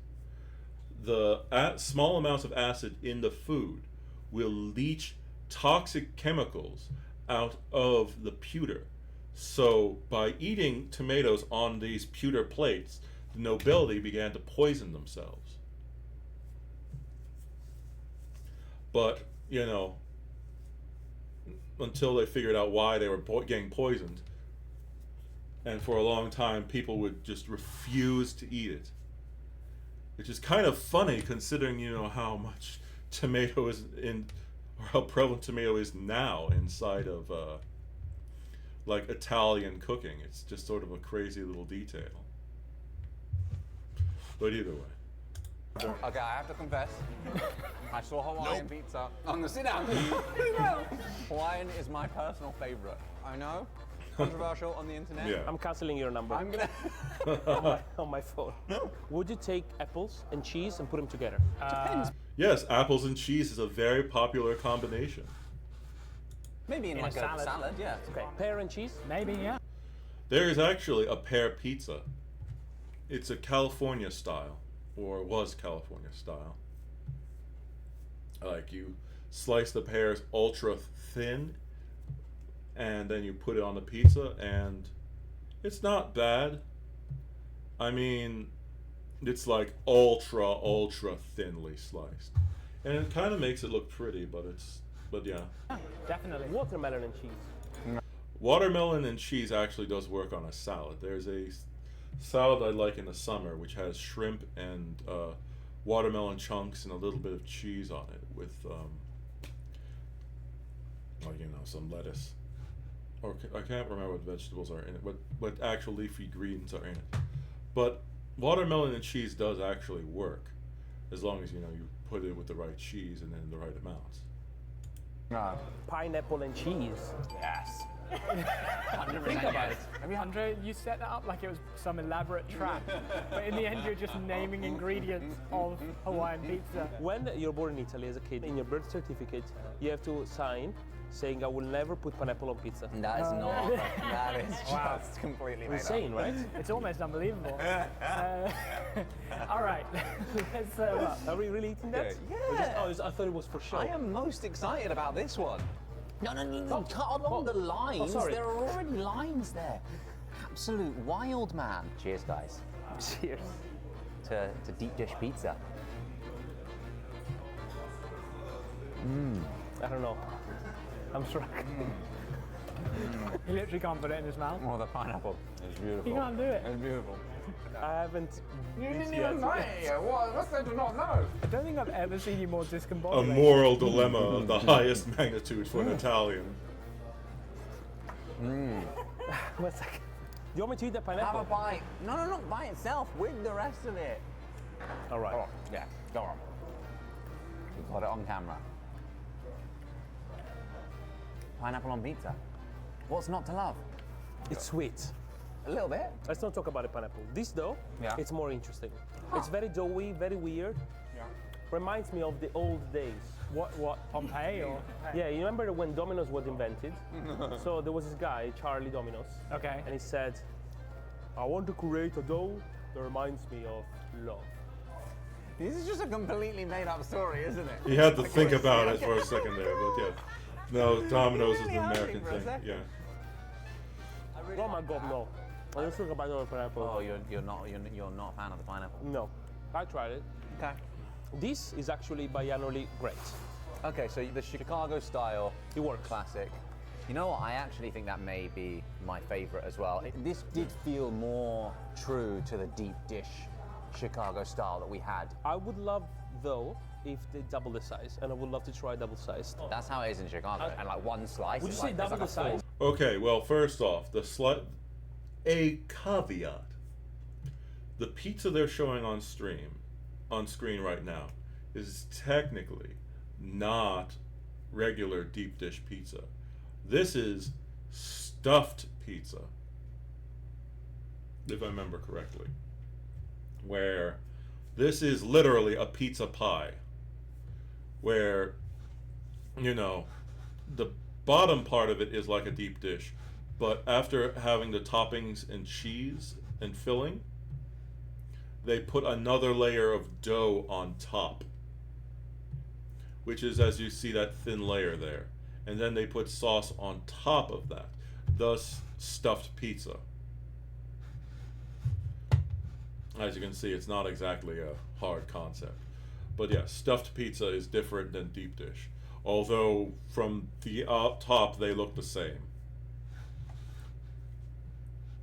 the small amounts of acid in the food will leach toxic chemicals out of the pewter. So by eating tomatoes on these pewter plates, the nobility began to poison themselves. But, you know, until they figured out why they were getting poisoned, and for a long time people would just refuse to eat it. Which is kind of funny considering, you know, how much tomato is in, or how prevalent tomato is now inside of like Italian cooking. It's just sort of a crazy little detail. But either way. Okay, I have to confess. I saw Hawaiian pizza on the sit-down. Hawaiian is my personal favorite. I know, controversial on the internet. Yeah. I'm canceling your number. I'm gonna. on my phone. Would you take apples and cheese and put them together? Depends. Yes, apples and cheese is a very popular combination. Maybe in like a salad, yeah. Okay, pear and cheese? Maybe, yeah. There is actually a pear pizza. It's a California style, or was California style. Like, you slice the pears ultra thin, and then you put it on the pizza, and it's not bad. I mean, it's like ultra thinly sliced, and it kind of makes it look pretty, but yeah. Definitely. Watermelon and cheese. Watermelon and cheese actually does work on a salad. There's a salad I like in the summer which has shrimp and watermelon chunks and a little bit of cheese on it with some lettuce. Or I can't remember what vegetables are in it, what actual leafy greens are in it. But watermelon and cheese does actually work, as long as you put it with the right cheese and then the right amounts. Pineapple and cheese. Yes. Think about it. I mean, Andre, you set that up like it was some elaborate trap, but in the end, you're just naming ingredients of Hawaiian pizza. When you're born in Italy as a kid, in your birth certificate, you have to sign saying, I will never put pineapple on pizza. That is not. That is just completely made insane, up. right? It's almost unbelievable. All right, let's. Are we really eating that? Yeah. I thought it was for show. I am most excited about this one. No, cut along the lines. sorry. There are already lines there. Absolute wild, man. Cheers, guys. Cheers. To deep dish pizza. I don't know. I'm struck. He literally can't put it in his mouth. Oh, the pineapple is beautiful. He can't do it. It's beautiful. I haven't. You didn't yet. even know it yet. What's there to not know? I don't think I've ever seen you more A discombobulated. moral dilemma of the highest magnitude for an Italian. One second. Do you want me to eat the Have pineapple? a bite. No, not by itself, with the rest of it. All right. Oh, yeah, go on. We've got it on camera. Pineapple on pizza. What's not to love? It's sweet. A little bit. Let's not talk about the pineapple. This though, Yeah. it's more interesting. It's very doughy, very weird. Yeah. Reminds me of the old days. What, Pompeii or? Yeah, you remember when Domino's was invented? So there was this guy, Charlie Domino's, Okay. and he said, I want to create a dough that reminds me of love. This is just a completely made up story, isn't it? You had to think about it for a second there, but yeah. No, Domino's is really the hungry American for a thing. second. Yeah. Oh my God, no! I just talk about the pineapple. Oh, you're not a fan of the pineapple. No, I tried it. Okay. This is actually biannually great. Okay, so the Chicago style, It works. classic. You know what? I actually think that may be my favorite as well. This did feel more true to the deep dish Chicago style that we had. I would love though if they double the size, and I would love to try double sized. That's how it is in Chicago, and like one slice. Would you is say like, double the it's like a size? Okay, well, first off, a caveat. The pizza they're showing on screen right now, is technically not regular deep dish pizza. This is stuffed pizza, if I remember correctly. Where this is literally a pizza pie, where, you know, the bottom part of it is like a deep dish, but after having the toppings and cheese and filling, they put another layer of dough on top, which is, as you see, that thin layer there, and then they put sauce on top of that, thus stuffed pizza. As you can see, it's not exactly a hard concept, but yeah, stuffed pizza is different than deep dish, although from the top they look the same.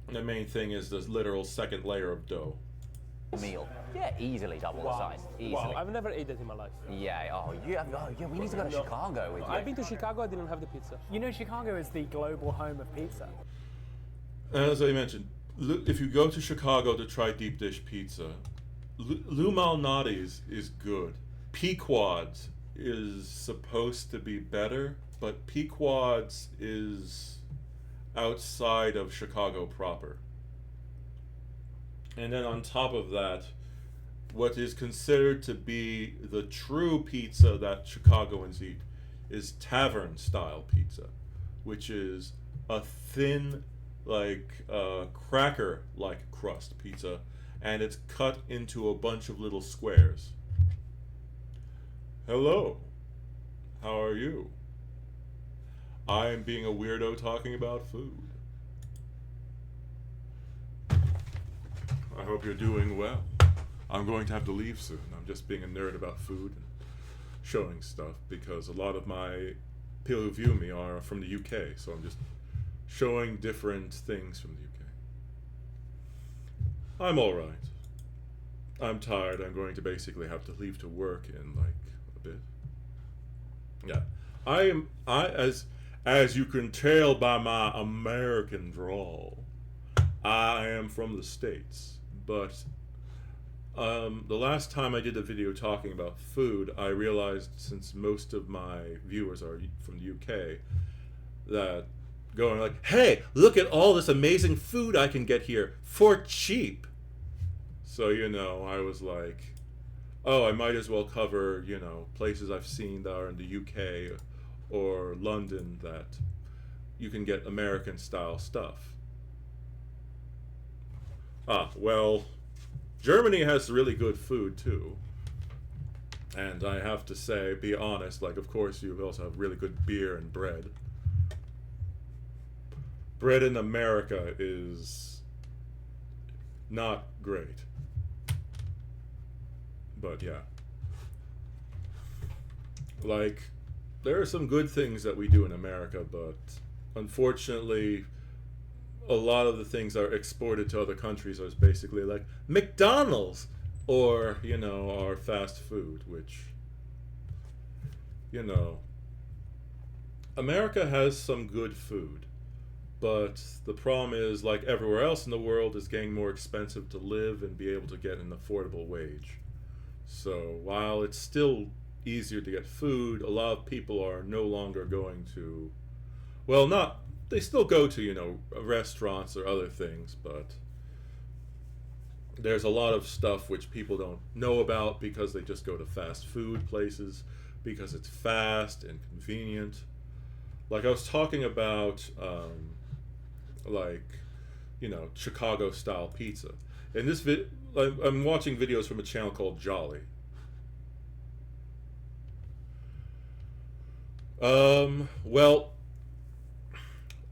The main thing is this literal second layer of dough. meal. Yeah, easily double the size. Easily. Wow, I've never ate that in my life. Yeah. Oh, yeah. Oh, yeah. We need to go to Chicago with you. I've been to Chicago. I didn't have the pizza. You know, Chicago is the global home of pizza. As I mentioned, if you go to Chicago to try deep dish pizza, Lou Malnati's is good. Pequod's is supposed to be better, but Pequod's is outside of Chicago proper. And then on top of that, what is considered to be the true pizza that Chicagoans eat is tavern style pizza, which is a thin, like cracker like crust pizza, and it's cut into a bunch of little squares. Hello, how are you? I am being a weirdo talking about food. I hope you're doing well. I'm going to have to leave soon. I'm just being a nerd about food and showing stuff because a lot of my people who view me are from the UK, so I'm just showing different things from the UK. I'm alright. I'm tired. I'm going to basically have to leave to work in like a bit. Yeah. As you can tell by my American drawl, I am from the States. But the last time I did a video talking about food, I realized, since most of my viewers are from the UK, that going like, hey, look at all this amazing food I can get here for cheap. So, you know, I was like, oh, I might as well cover, you know, places I've seen that are in the UK or London that you can get American style stuff. Ah, well, Germany has really good food too. And I have to say, be honest, like, of course, you also have really good beer and bread. Bread in America is not great. But yeah. Like, there are some good things that we do in America, but unfortunately, a lot of the things that are exported to other countries are basically like McDonald's or, you know, our fast food, which, you know, America has some good food, but the problem is, like everywhere else in the world, it's getting more expensive to live and be able to get an affordable wage. So while it's still easier to get food, a lot of people are no longer going to, well, not, they still go to, you know, restaurants or other things, but there's a lot of stuff which people don't know about because they just go to fast food places because it's fast and convenient. Like I was talking about, like, you know, Chicago style pizza. In this I'm watching videos from a channel called Jolly. Well,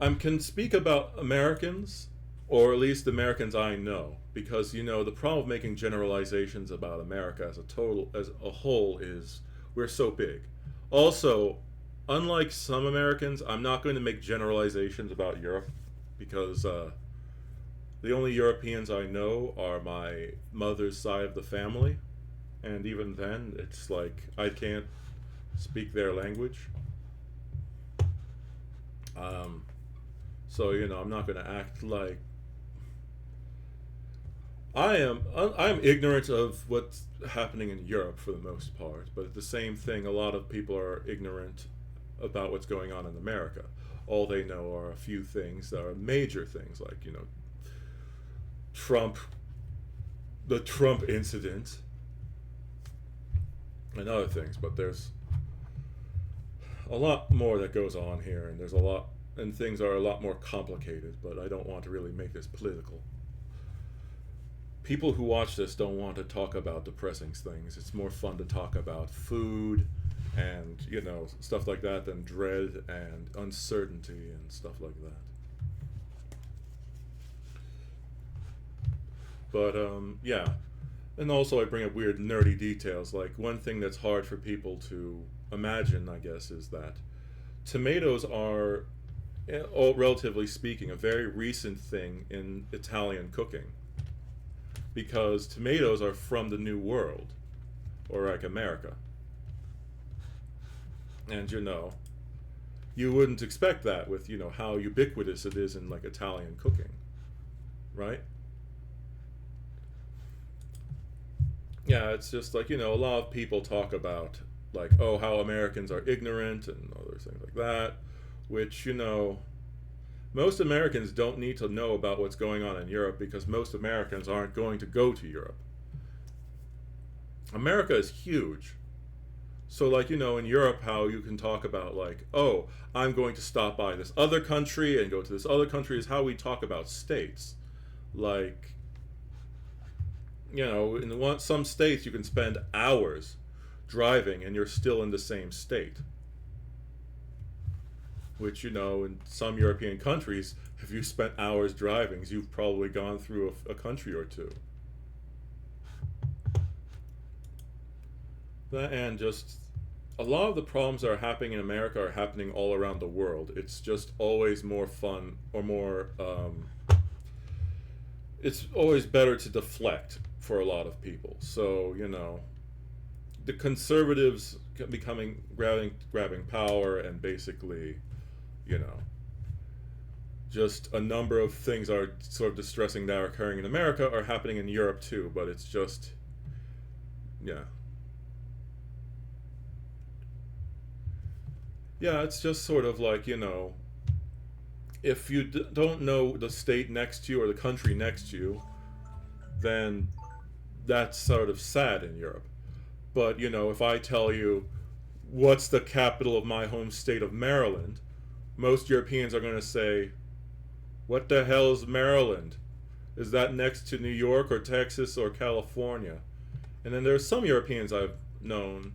I can speak about Americans, or at least Americans I know, because, you know, the problem with making generalizations about America as a whole is we're so big. Also, unlike some Americans, I'm not going to make generalizations about Europe, because the only Europeans I know are my mother's side of the family, and even then, it's like I can't speak their language. So, you know, I'm not going to act like I'm ignorant of what's happening in Europe for the most part, but at the same thing, a lot of people are ignorant about what's going on in America. All they know are a few things that are major things, like, you know, the Trump incident, and other things, but there's a lot more that goes on here, and and things are a lot more complicated, but I don't want to really make this political. People who watch this don't want to talk about depressing things. It's more fun to talk about food and, you know, stuff like that than dread and uncertainty and stuff like that. But, yeah. And also I bring up weird nerdy details. Like, one thing that's hard for people to imagine, I guess, is that tomatoes are, relatively speaking, a very recent thing in Italian cooking. Because tomatoes are from the New World, or like America. And, you know, you wouldn't expect that with, you know, how ubiquitous it is in, like, Italian cooking, right? Yeah, it's just like, you know, a lot of people talk about, like, oh, how Americans are ignorant and other things like that, which, you know, most Americans don't need to know about what's going on in Europe because most Americans aren't going to go to Europe. America is huge. So, like, you know, in Europe, how you can talk about, like, oh, I'm going to stop by this other country and go to this other country, is how we talk about states. Like, you know, in some states you can spend hours driving and you're still in the same state. Which, you know, in some European countries, if you spent hours driving, you've probably gone through a country or two. And just a lot of the problems that are happening in America are happening all around the world. It's just always more fun, or more, it's always better to deflect for a lot of people. So, you know, the conservatives grabbing power, and basically, you know, just a number of things are sort of distressing that are occurring in America are happening in Europe too, but it's just, yeah. Yeah, it's just sort of like, you know, if you don't know the state next to you or the country next to you, then that's sort of sad in Europe. But, you know, if I tell you, what's the capital of my home state of Maryland, most Europeans are going to say, what the hell is Maryland? Is that next to New York or Texas or California? And then there's some Europeans I've known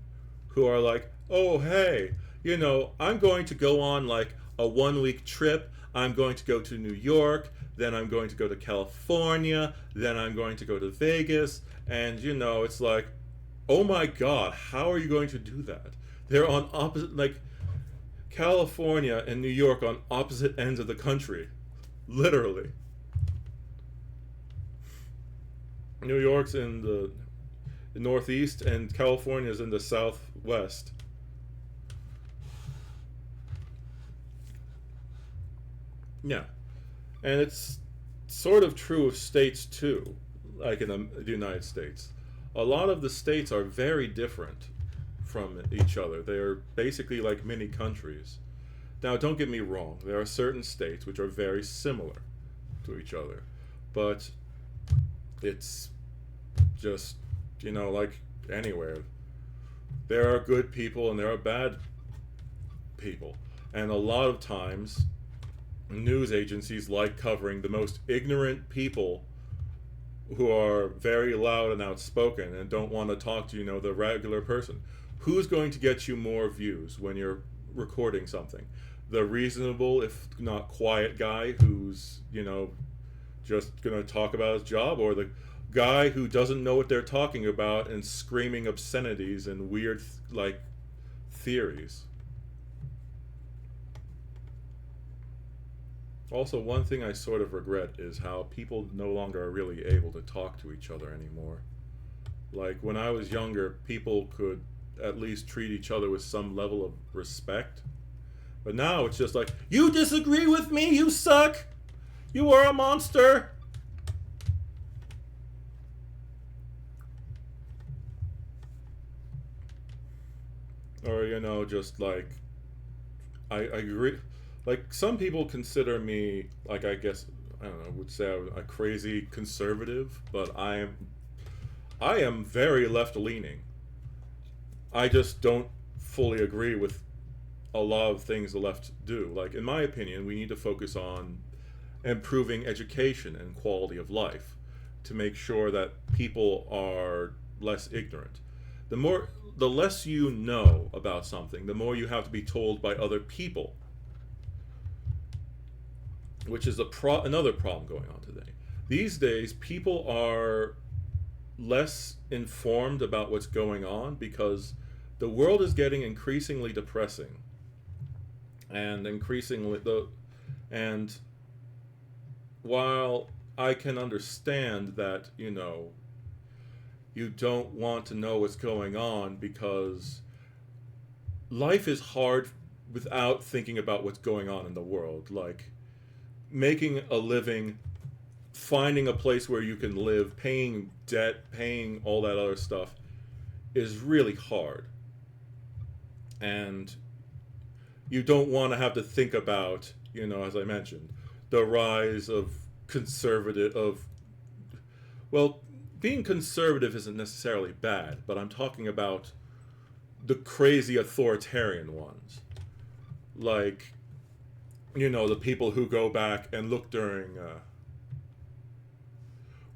who are like, oh, hey, you know, I'm going to go on like a 1-week trip. I'm going to go to New York, then I'm going to go to California, then I'm going to go to Vegas. And, you know, it's like, oh my God, how are you going to do that? They're on opposite, like, California and New York on opposite ends of the country. Literally. New York's in the northeast and California's in the southwest. Yeah. And it's sort of true of states too, like in the United States. A lot of the states are very different from each other. They are basically like mini countries. Now, don't get me wrong. There are certain states which are very similar to each other. But it's just, you know, like anywhere. There are good people and there are bad people. And a lot of times, news agencies like covering the most ignorant people who are very loud and outspoken and don't want to talk to, you know, the regular person. Who's going to get you more views when you're recording something? The reasonable, if not quiet guy who's, you know, just going to talk about his job, or the guy who doesn't know what they're talking about and screaming obscenities and weird, like, theories? Also, one thing I sort of regret is how people no longer are really able to talk to each other anymore. Like, when I was younger, people could at least treat each other with some level of respect. But now it's just like, you disagree with me, you suck! You are a monster! Or, you know, just like, I agree. Like, some people consider me, like, I guess, I don't know, would say I'm a crazy conservative, but I am very left-leaning. I just don't fully agree with a lot of things the left do. Like, in my opinion, we need to focus on improving education and quality of life to make sure that people are less ignorant. The less you know about something, the more you have to be told by other people, which is another problem going on today. These days, people are less informed about what's going on because the world is getting increasingly depressing, and and while I can understand that, you know, you don't want to know what's going on because life is hard without thinking about what's going on in the world. Like, making a living, finding a place where you can live, paying debt, paying all that other stuff is really hard. And you don't want to have to think about, you know, as I mentioned, the rise of well, being conservative isn't necessarily bad, but I'm talking about the crazy authoritarian ones. Like, you know, the people who go back and look during,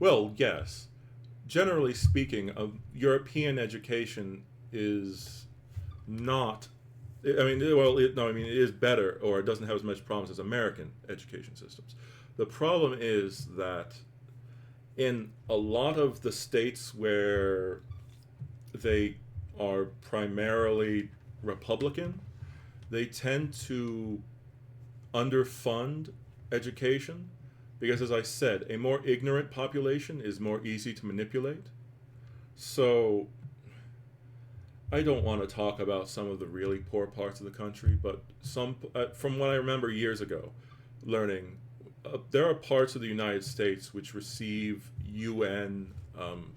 well, yes. Generally speaking, European education is not, I mean, well, it is better, or it doesn't have as much problems as American education systems. The problem is that in a lot of the states where they are primarily Republican, they tend to underfund education because, as I said, a more ignorant population is more easy to manipulate. So I don't want to talk about some of the really poor parts of the country, but from what I remember years ago learning, there are parts of the United States which receive UN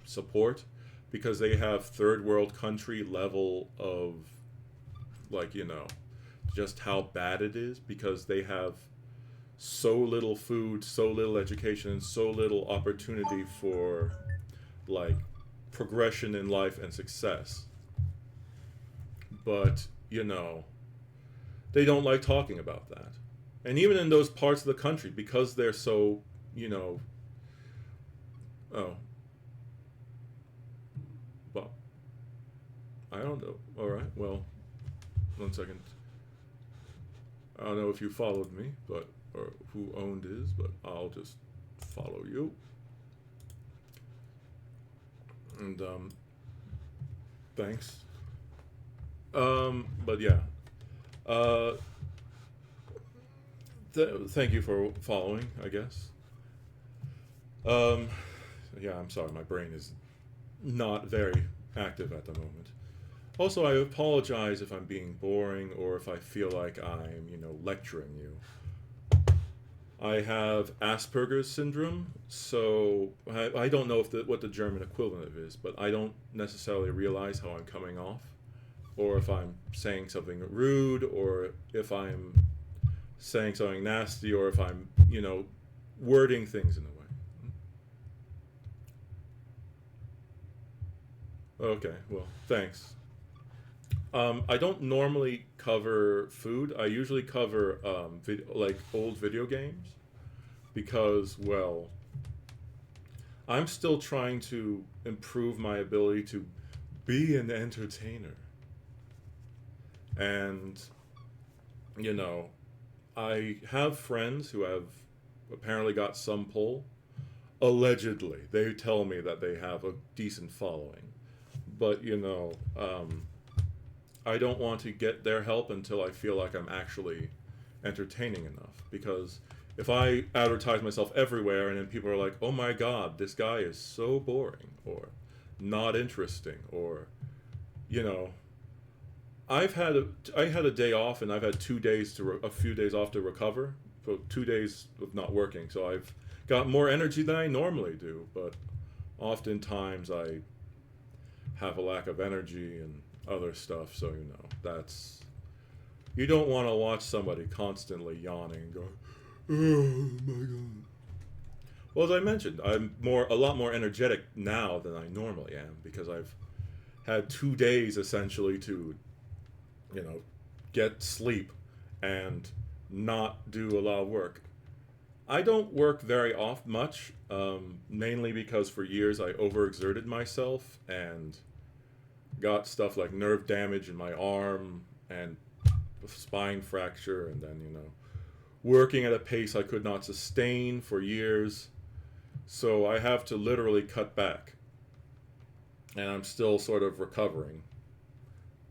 support because they have third world country level of, like, you know, just how bad it is, because they have so little food, so little education, and so little opportunity for, like, progression in life and success. But, you know, they don't like talking about that. And even in those parts of the country, because they're so, you know, well, I don't know. All right, well, 1 second. I don't know if you followed me, but, or who owned is, but I'll just follow you. And, thanks. But yeah. Uh, thank you for following, I guess. Yeah, I'm sorry, my brain is not very active at the moment. Also, I apologize if I'm being boring or if I feel like I'm, lecturing you. I have Asperger's syndrome, so I don't know what the German equivalent of is, but I don't necessarily realize how I'm coming off, or if I'm saying something rude, or if I'm saying something nasty, or if I'm, wording things in a way. Okay, well, thanks. I don't normally cover food. I usually cover like old video games because, well, I'm still trying to improve my ability to be an entertainer. And, I have friends who have apparently got some pull. Allegedly. They tell me that they have a decent following. But, I don't want to get their help until I feel like I'm actually entertaining enough. Because if I advertise myself everywhere and then people are like, oh my god, this guy is so boring, or not interesting, or, I had a day off and I've had 2 days a few days off to recover. So 2 days of not working. So I've got more energy than I normally do, but oftentimes I have a lack of energy and other stuff, so that's, you don't want to watch somebody constantly yawning and going, oh my god. Well, as I mentioned, I'm a lot more energetic now than I normally am because I've had 2 days essentially to, get sleep and not do a lot of work. I don't work very much, mainly because for years I overexerted myself and got stuff like nerve damage in my arm and a spine fracture, and then, working at a pace I could not sustain for years. So I have to literally cut back. And I'm still sort of recovering.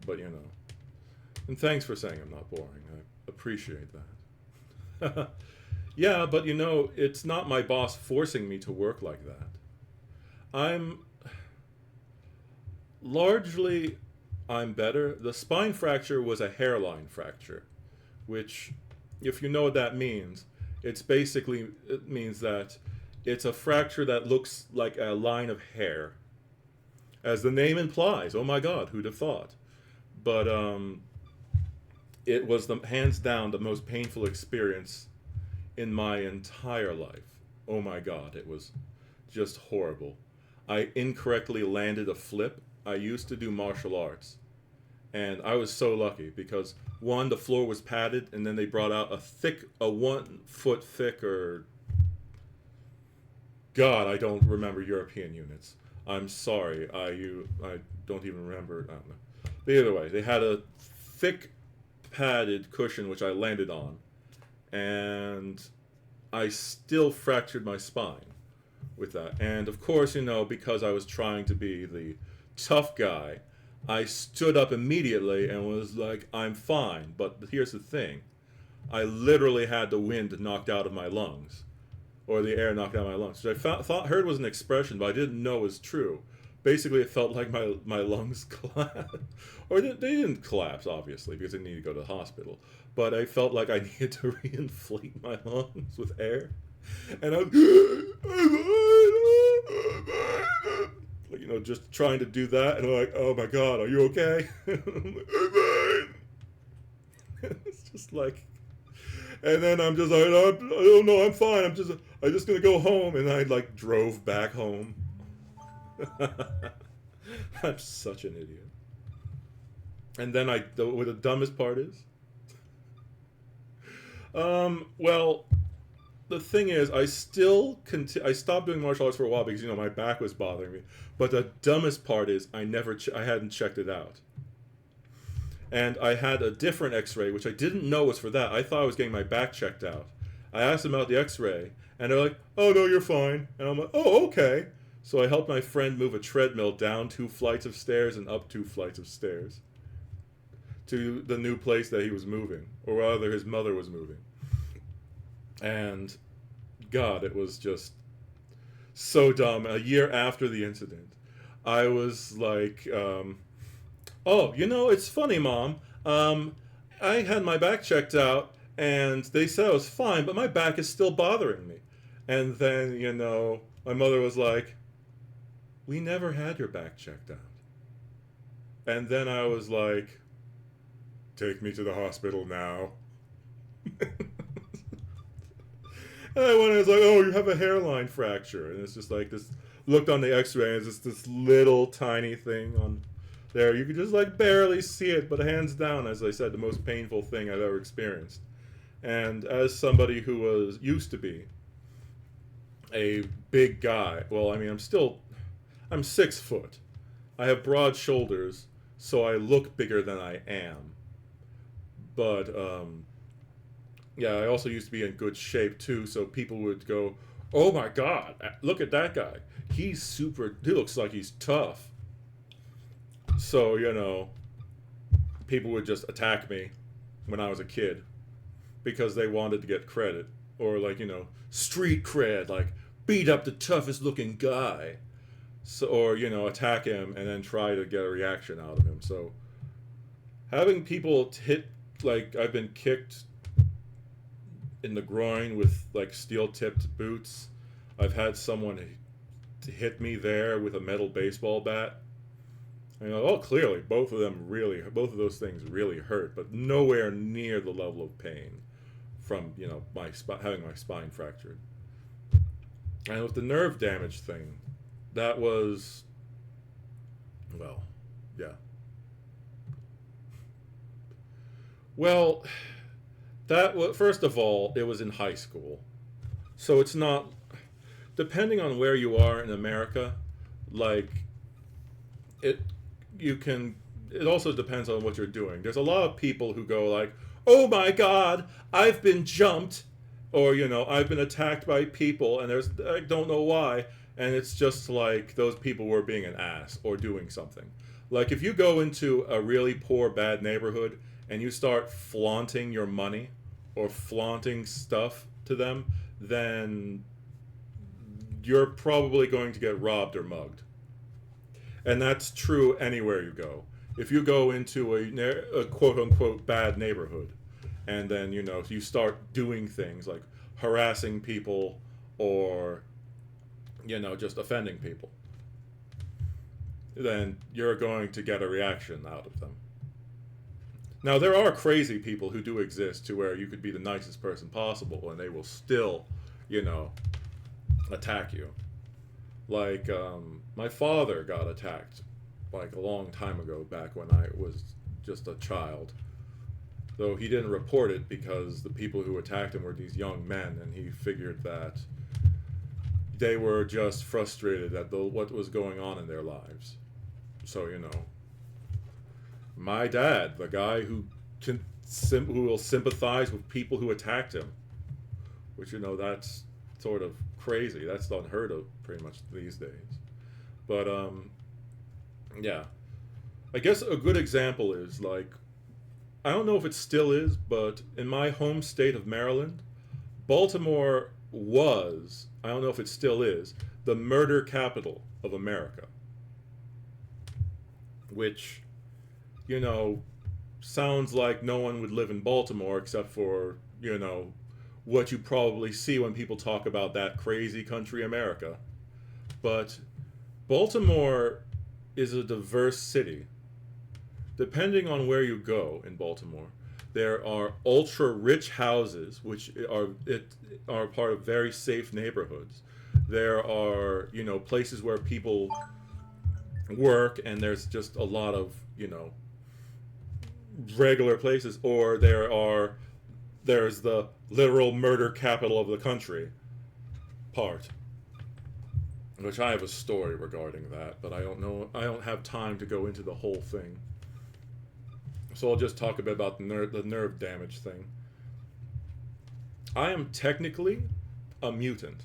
But, And thanks for saying I'm not boring. I appreciate that. Yeah, but it's not my boss forcing me to work like that. I'm better. The spine fracture was a hairline fracture, which, if you know what that means, it means that it's a fracture that looks like a line of hair. As the name implies, oh my god, who'd have thought? But it was hands down the most painful experience in my entire life. Oh my god, it was just horrible. I incorrectly landed a flip. I used to do martial arts, and I was so lucky because, one, the floor was padded, and then they brought out a 1 foot thicker, god, I don't remember European units. I'm sorry, I don't even remember, I don't know. But either way, they had a thick padded cushion which I landed on, and I still fractured my spine with that. And of course, because I was trying to be the tough guy, I stood up immediately and was like, I'm fine. But here's the thing. I literally had the wind knocked out of my lungs. Or the air knocked out of my lungs. Which I heard was an expression, but I didn't know was true. Basically, it felt like my lungs collapsed. Or they didn't collapse, obviously, because I needed to go to the hospital. But I felt like I needed to reinflate my lungs with air. And I was... just trying to do that, and I'm like, oh my god, are you okay? It's just like, and then I'm just like, I don't know, I'm fine, I'm just gonna go home, and I drove back home. I'm such an idiot. And then what the dumbest part is, well, the thing is, I stopped doing martial arts for a while because, my back was bothering me. But the dumbest part is I hadn't checked it out. And I had a different x-ray, which I didn't know was for that. I thought I was getting my back checked out. I asked them about the x-ray, and they're like, oh, no, you're fine. And I'm like, oh, okay. So I helped my friend move a treadmill down 2 flights of stairs and up 2 flights of stairs. to the new place that he was moving, or rather his mother was moving. And God, it was just so dumb. A year after the incident, I was like, oh, you know, it's funny, Mom. I had my back checked out, and they said I was fine, but my back is still bothering me. And then, you know, my mother was like, we never had your back checked out. And then I was like, take me to the hospital now. And I went and I was like, oh, you have a hairline fracture. And it's just like this, looked on the x-ray, and it's just this little tiny thing on there. You could just like barely see it, but hands down, as I said, the most painful thing I've ever experienced. And as somebody who was used to be a big guy, well, I mean, I'm 6 foot. I have broad shoulders, so I look bigger than I am. But, yeah, I also used to be in good shape too, so people would go, oh my God, look at that guy. He looks like he's tough. So, you know, people would just attack me when I was a kid because they wanted to get credit. Or like, you know, street cred, like beat up the toughest looking guy. So, or, you know, attack him and then try to get a reaction out of him. So having people hit, like I've been kicked in the groin with like steel-tipped boots. I've had someone hit me there with a metal baseball bat. You know, oh, clearly both of those things really hurt, but nowhere near the level of pain from, you know, having my spine fractured. And with the nerve damage thing, that was, well, yeah. Well, first of all, it was in high school. So it's not, depending on where you are in America, like, it also depends on what you're doing. There's a lot of people who go like, oh my God, I've been jumped, or, you know, I've been attacked by people, and I don't know why, and it's just like those people were being an ass or doing something. Like, if you go into a really poor, bad neighborhood and you start flaunting your money or flaunting stuff to them, then you're probably going to get robbed or mugged. And that's true anywhere you go. If you go into a quote-unquote bad neighborhood, and then, you know, you start doing things like harassing people or, you know, just offending people, then you're going to get a reaction out of them. Now, there are crazy people who do exist to where you could be the nicest person possible and they will still, you know, attack you. Like, my father got attacked, like, a long time ago, back when I was just a child. Though he didn't report it because the people who attacked him were these young men, and he figured that they were just frustrated at what was going on in their lives. So, you know, my dad, the guy who will sympathize with people who attacked him, which, you know, that's sort of crazy. That's unheard of pretty much these days. But, yeah. I guess a good example is, like, I don't know if it still is, but in my home state of Maryland, Baltimore was, I don't know if it still is, the murder capital of America. Which, you know, sounds like no one would live in Baltimore except for, you know, what you probably see when people talk about that crazy country America. But Baltimore is a diverse city. Depending on where you go in Baltimore, there are ultra-rich houses, which are part of very safe neighborhoods. There are, you know, places where people work, and there's just a lot of, you know, regular places. Or there's the literal murder capital of the country part, which I have a story regarding that, but I don't have time to go into the whole thing. So I'll just talk a bit about the nerve damage thing. I am technically a mutant,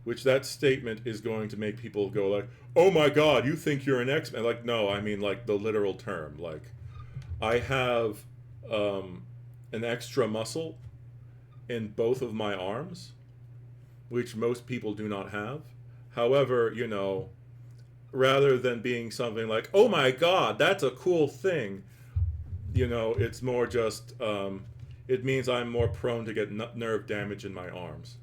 which that statement is going to make people go like, oh my God, you think you're an X-Men? Like, no, I mean like the literal term. Like, I have an extra muscle in both of my arms, which most people do not have. However, you know, rather than being something like, oh my God, that's a cool thing, you know, it's more just, it means I'm more prone to get nerve damage in my arms.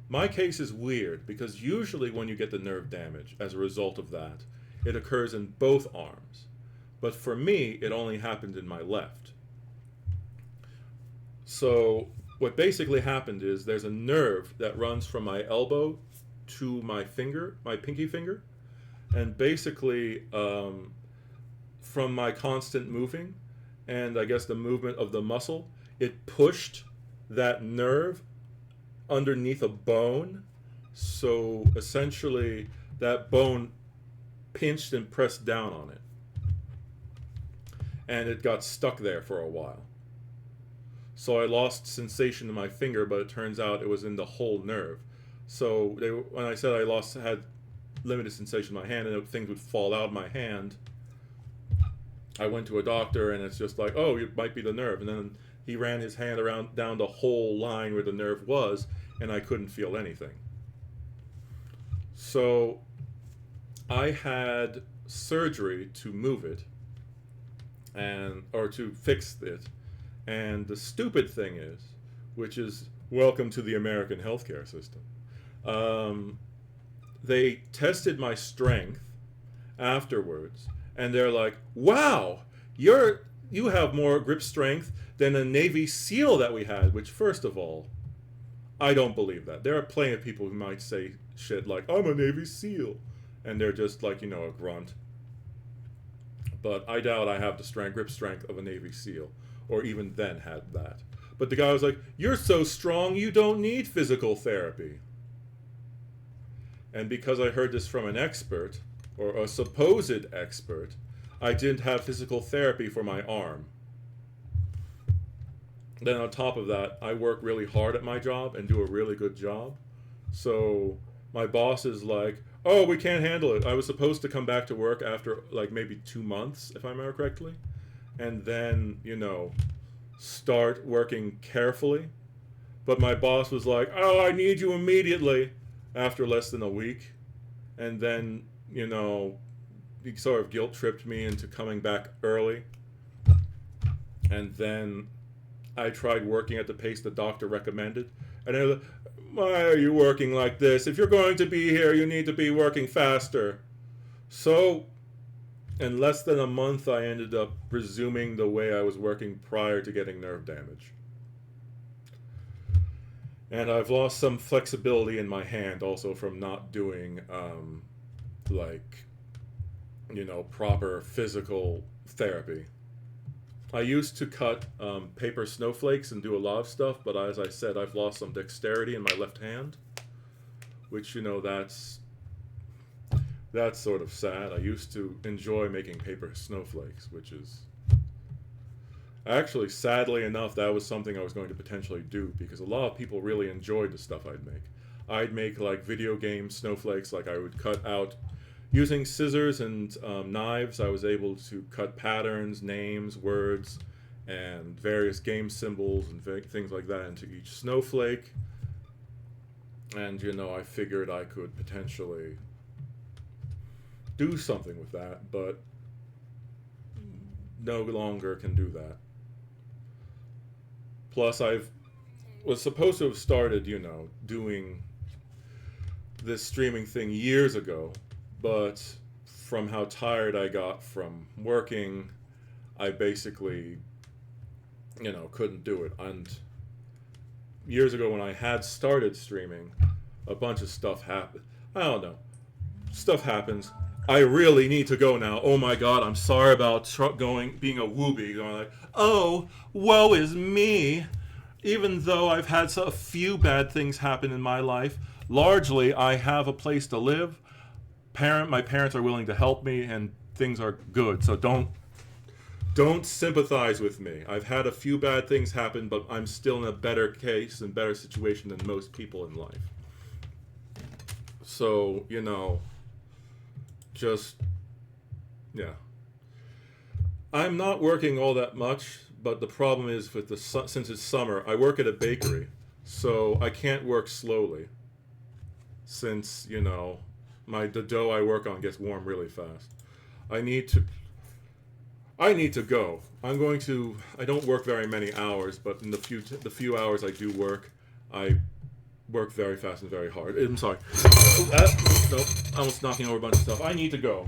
My case is weird because usually when you get the nerve damage as a result of that, it occurs in both arms. But for me, it only happened in my left. So what basically happened is there's a nerve that runs from my elbow to my finger, my pinky finger, and basically from my constant moving and I guess the movement of the muscle, it pushed that nerve underneath a bone. So essentially that bone pinched and pressed down on it. And it got stuck there for a while. So I lost sensation in my finger, but it turns out it was in the whole nerve. So when I said I had limited sensation in my hand and things would fall out of my hand, I went to a doctor and it's just like, oh, it might be the nerve. And then he ran his hand down the whole line where the nerve was, and I couldn't feel anything. So I had surgery to move it, or to fix it. And the stupid thing is, which is welcome to the American healthcare system, they tested my strength afterwards, and they're like, wow, you have more grip strength than a Navy SEAL that we had, which first of all, I don't believe that. There are plenty of people who might say shit like, I'm a Navy SEAL, and they're just like, you know, a grunt. But I doubt I have the grip strength of a Navy SEAL, or even then had that. But the guy was like, you're so strong, you don't need physical therapy. And because I heard this from an expert, or a supposed expert, I didn't have physical therapy for my arm. Then on top of that, I work really hard at my job and do a really good job. So my boss is like, oh, we can't handle it. I was supposed to come back to work after like maybe 2 months, if I remember correctly. And then, you know, start working carefully. But my boss was like, oh, I need you immediately after less than a week. And then, you know, he sort of guilt-tripped me into coming back early. And then I tried working at the pace the doctor recommended. And they were like, why are you working like this? If you're going to be here, you need to be working faster. So in less than a month, I ended up resuming the way I was working prior to getting nerve damage. And I've lost some flexibility in my hand also from not doing, like, you know, proper physical therapy. I used to cut paper snowflakes and do a lot of stuff, but as I said, I've lost some dexterity in my left hand, which, you know, that's sort of sad. I used to enjoy making paper snowflakes, which is actually, sadly enough, that was something I was going to potentially do because a lot of people really enjoyed the stuff I'd make. I'd make like video game snowflakes, like I would cut out using scissors and knives. I was able to cut patterns, names, words, and various game symbols and things like that into each snowflake. And, you know, I figured I could potentially do something with that, but no longer can do that. Plus, was supposed to have started, you know, doing this streaming thing years ago, but from how tired I got from working, I basically, you know, couldn't do it. And years ago when I had started streaming, a bunch of stuff happened. I don't know. Stuff happens. I really need to go now. Oh my God, I'm sorry about being a whoobie. Going like, oh, woe is me. Even though I've had a few bad things happen in my life, largely I have a place to live. My parents are willing to help me, and things are good. So don't sympathize with me. I've had a few bad things happen, but I'm still in a better case and better situation than most people in life. So, you know, just, yeah. I'm not working all that much, but the problem is with since it's summer, I work at a bakery, so I can't work slowly. Since, you know, the dough I work on gets warm really fast. I need to go. I don't work very many hours, but in the few hours I do work, I work very fast and very hard. I'm sorry. Nope, almost knocking over a bunch of stuff. I need to go.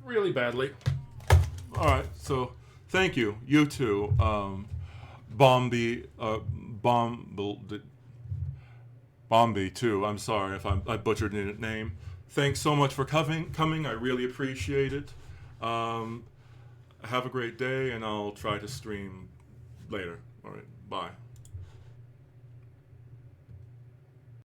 Really badly. Alright, so thank you. You too. Bombi too. I'm sorry if I butchered the name. Thanks so much for coming. I really appreciate it. Have a great day, and I'll try to stream later. Alright, bye.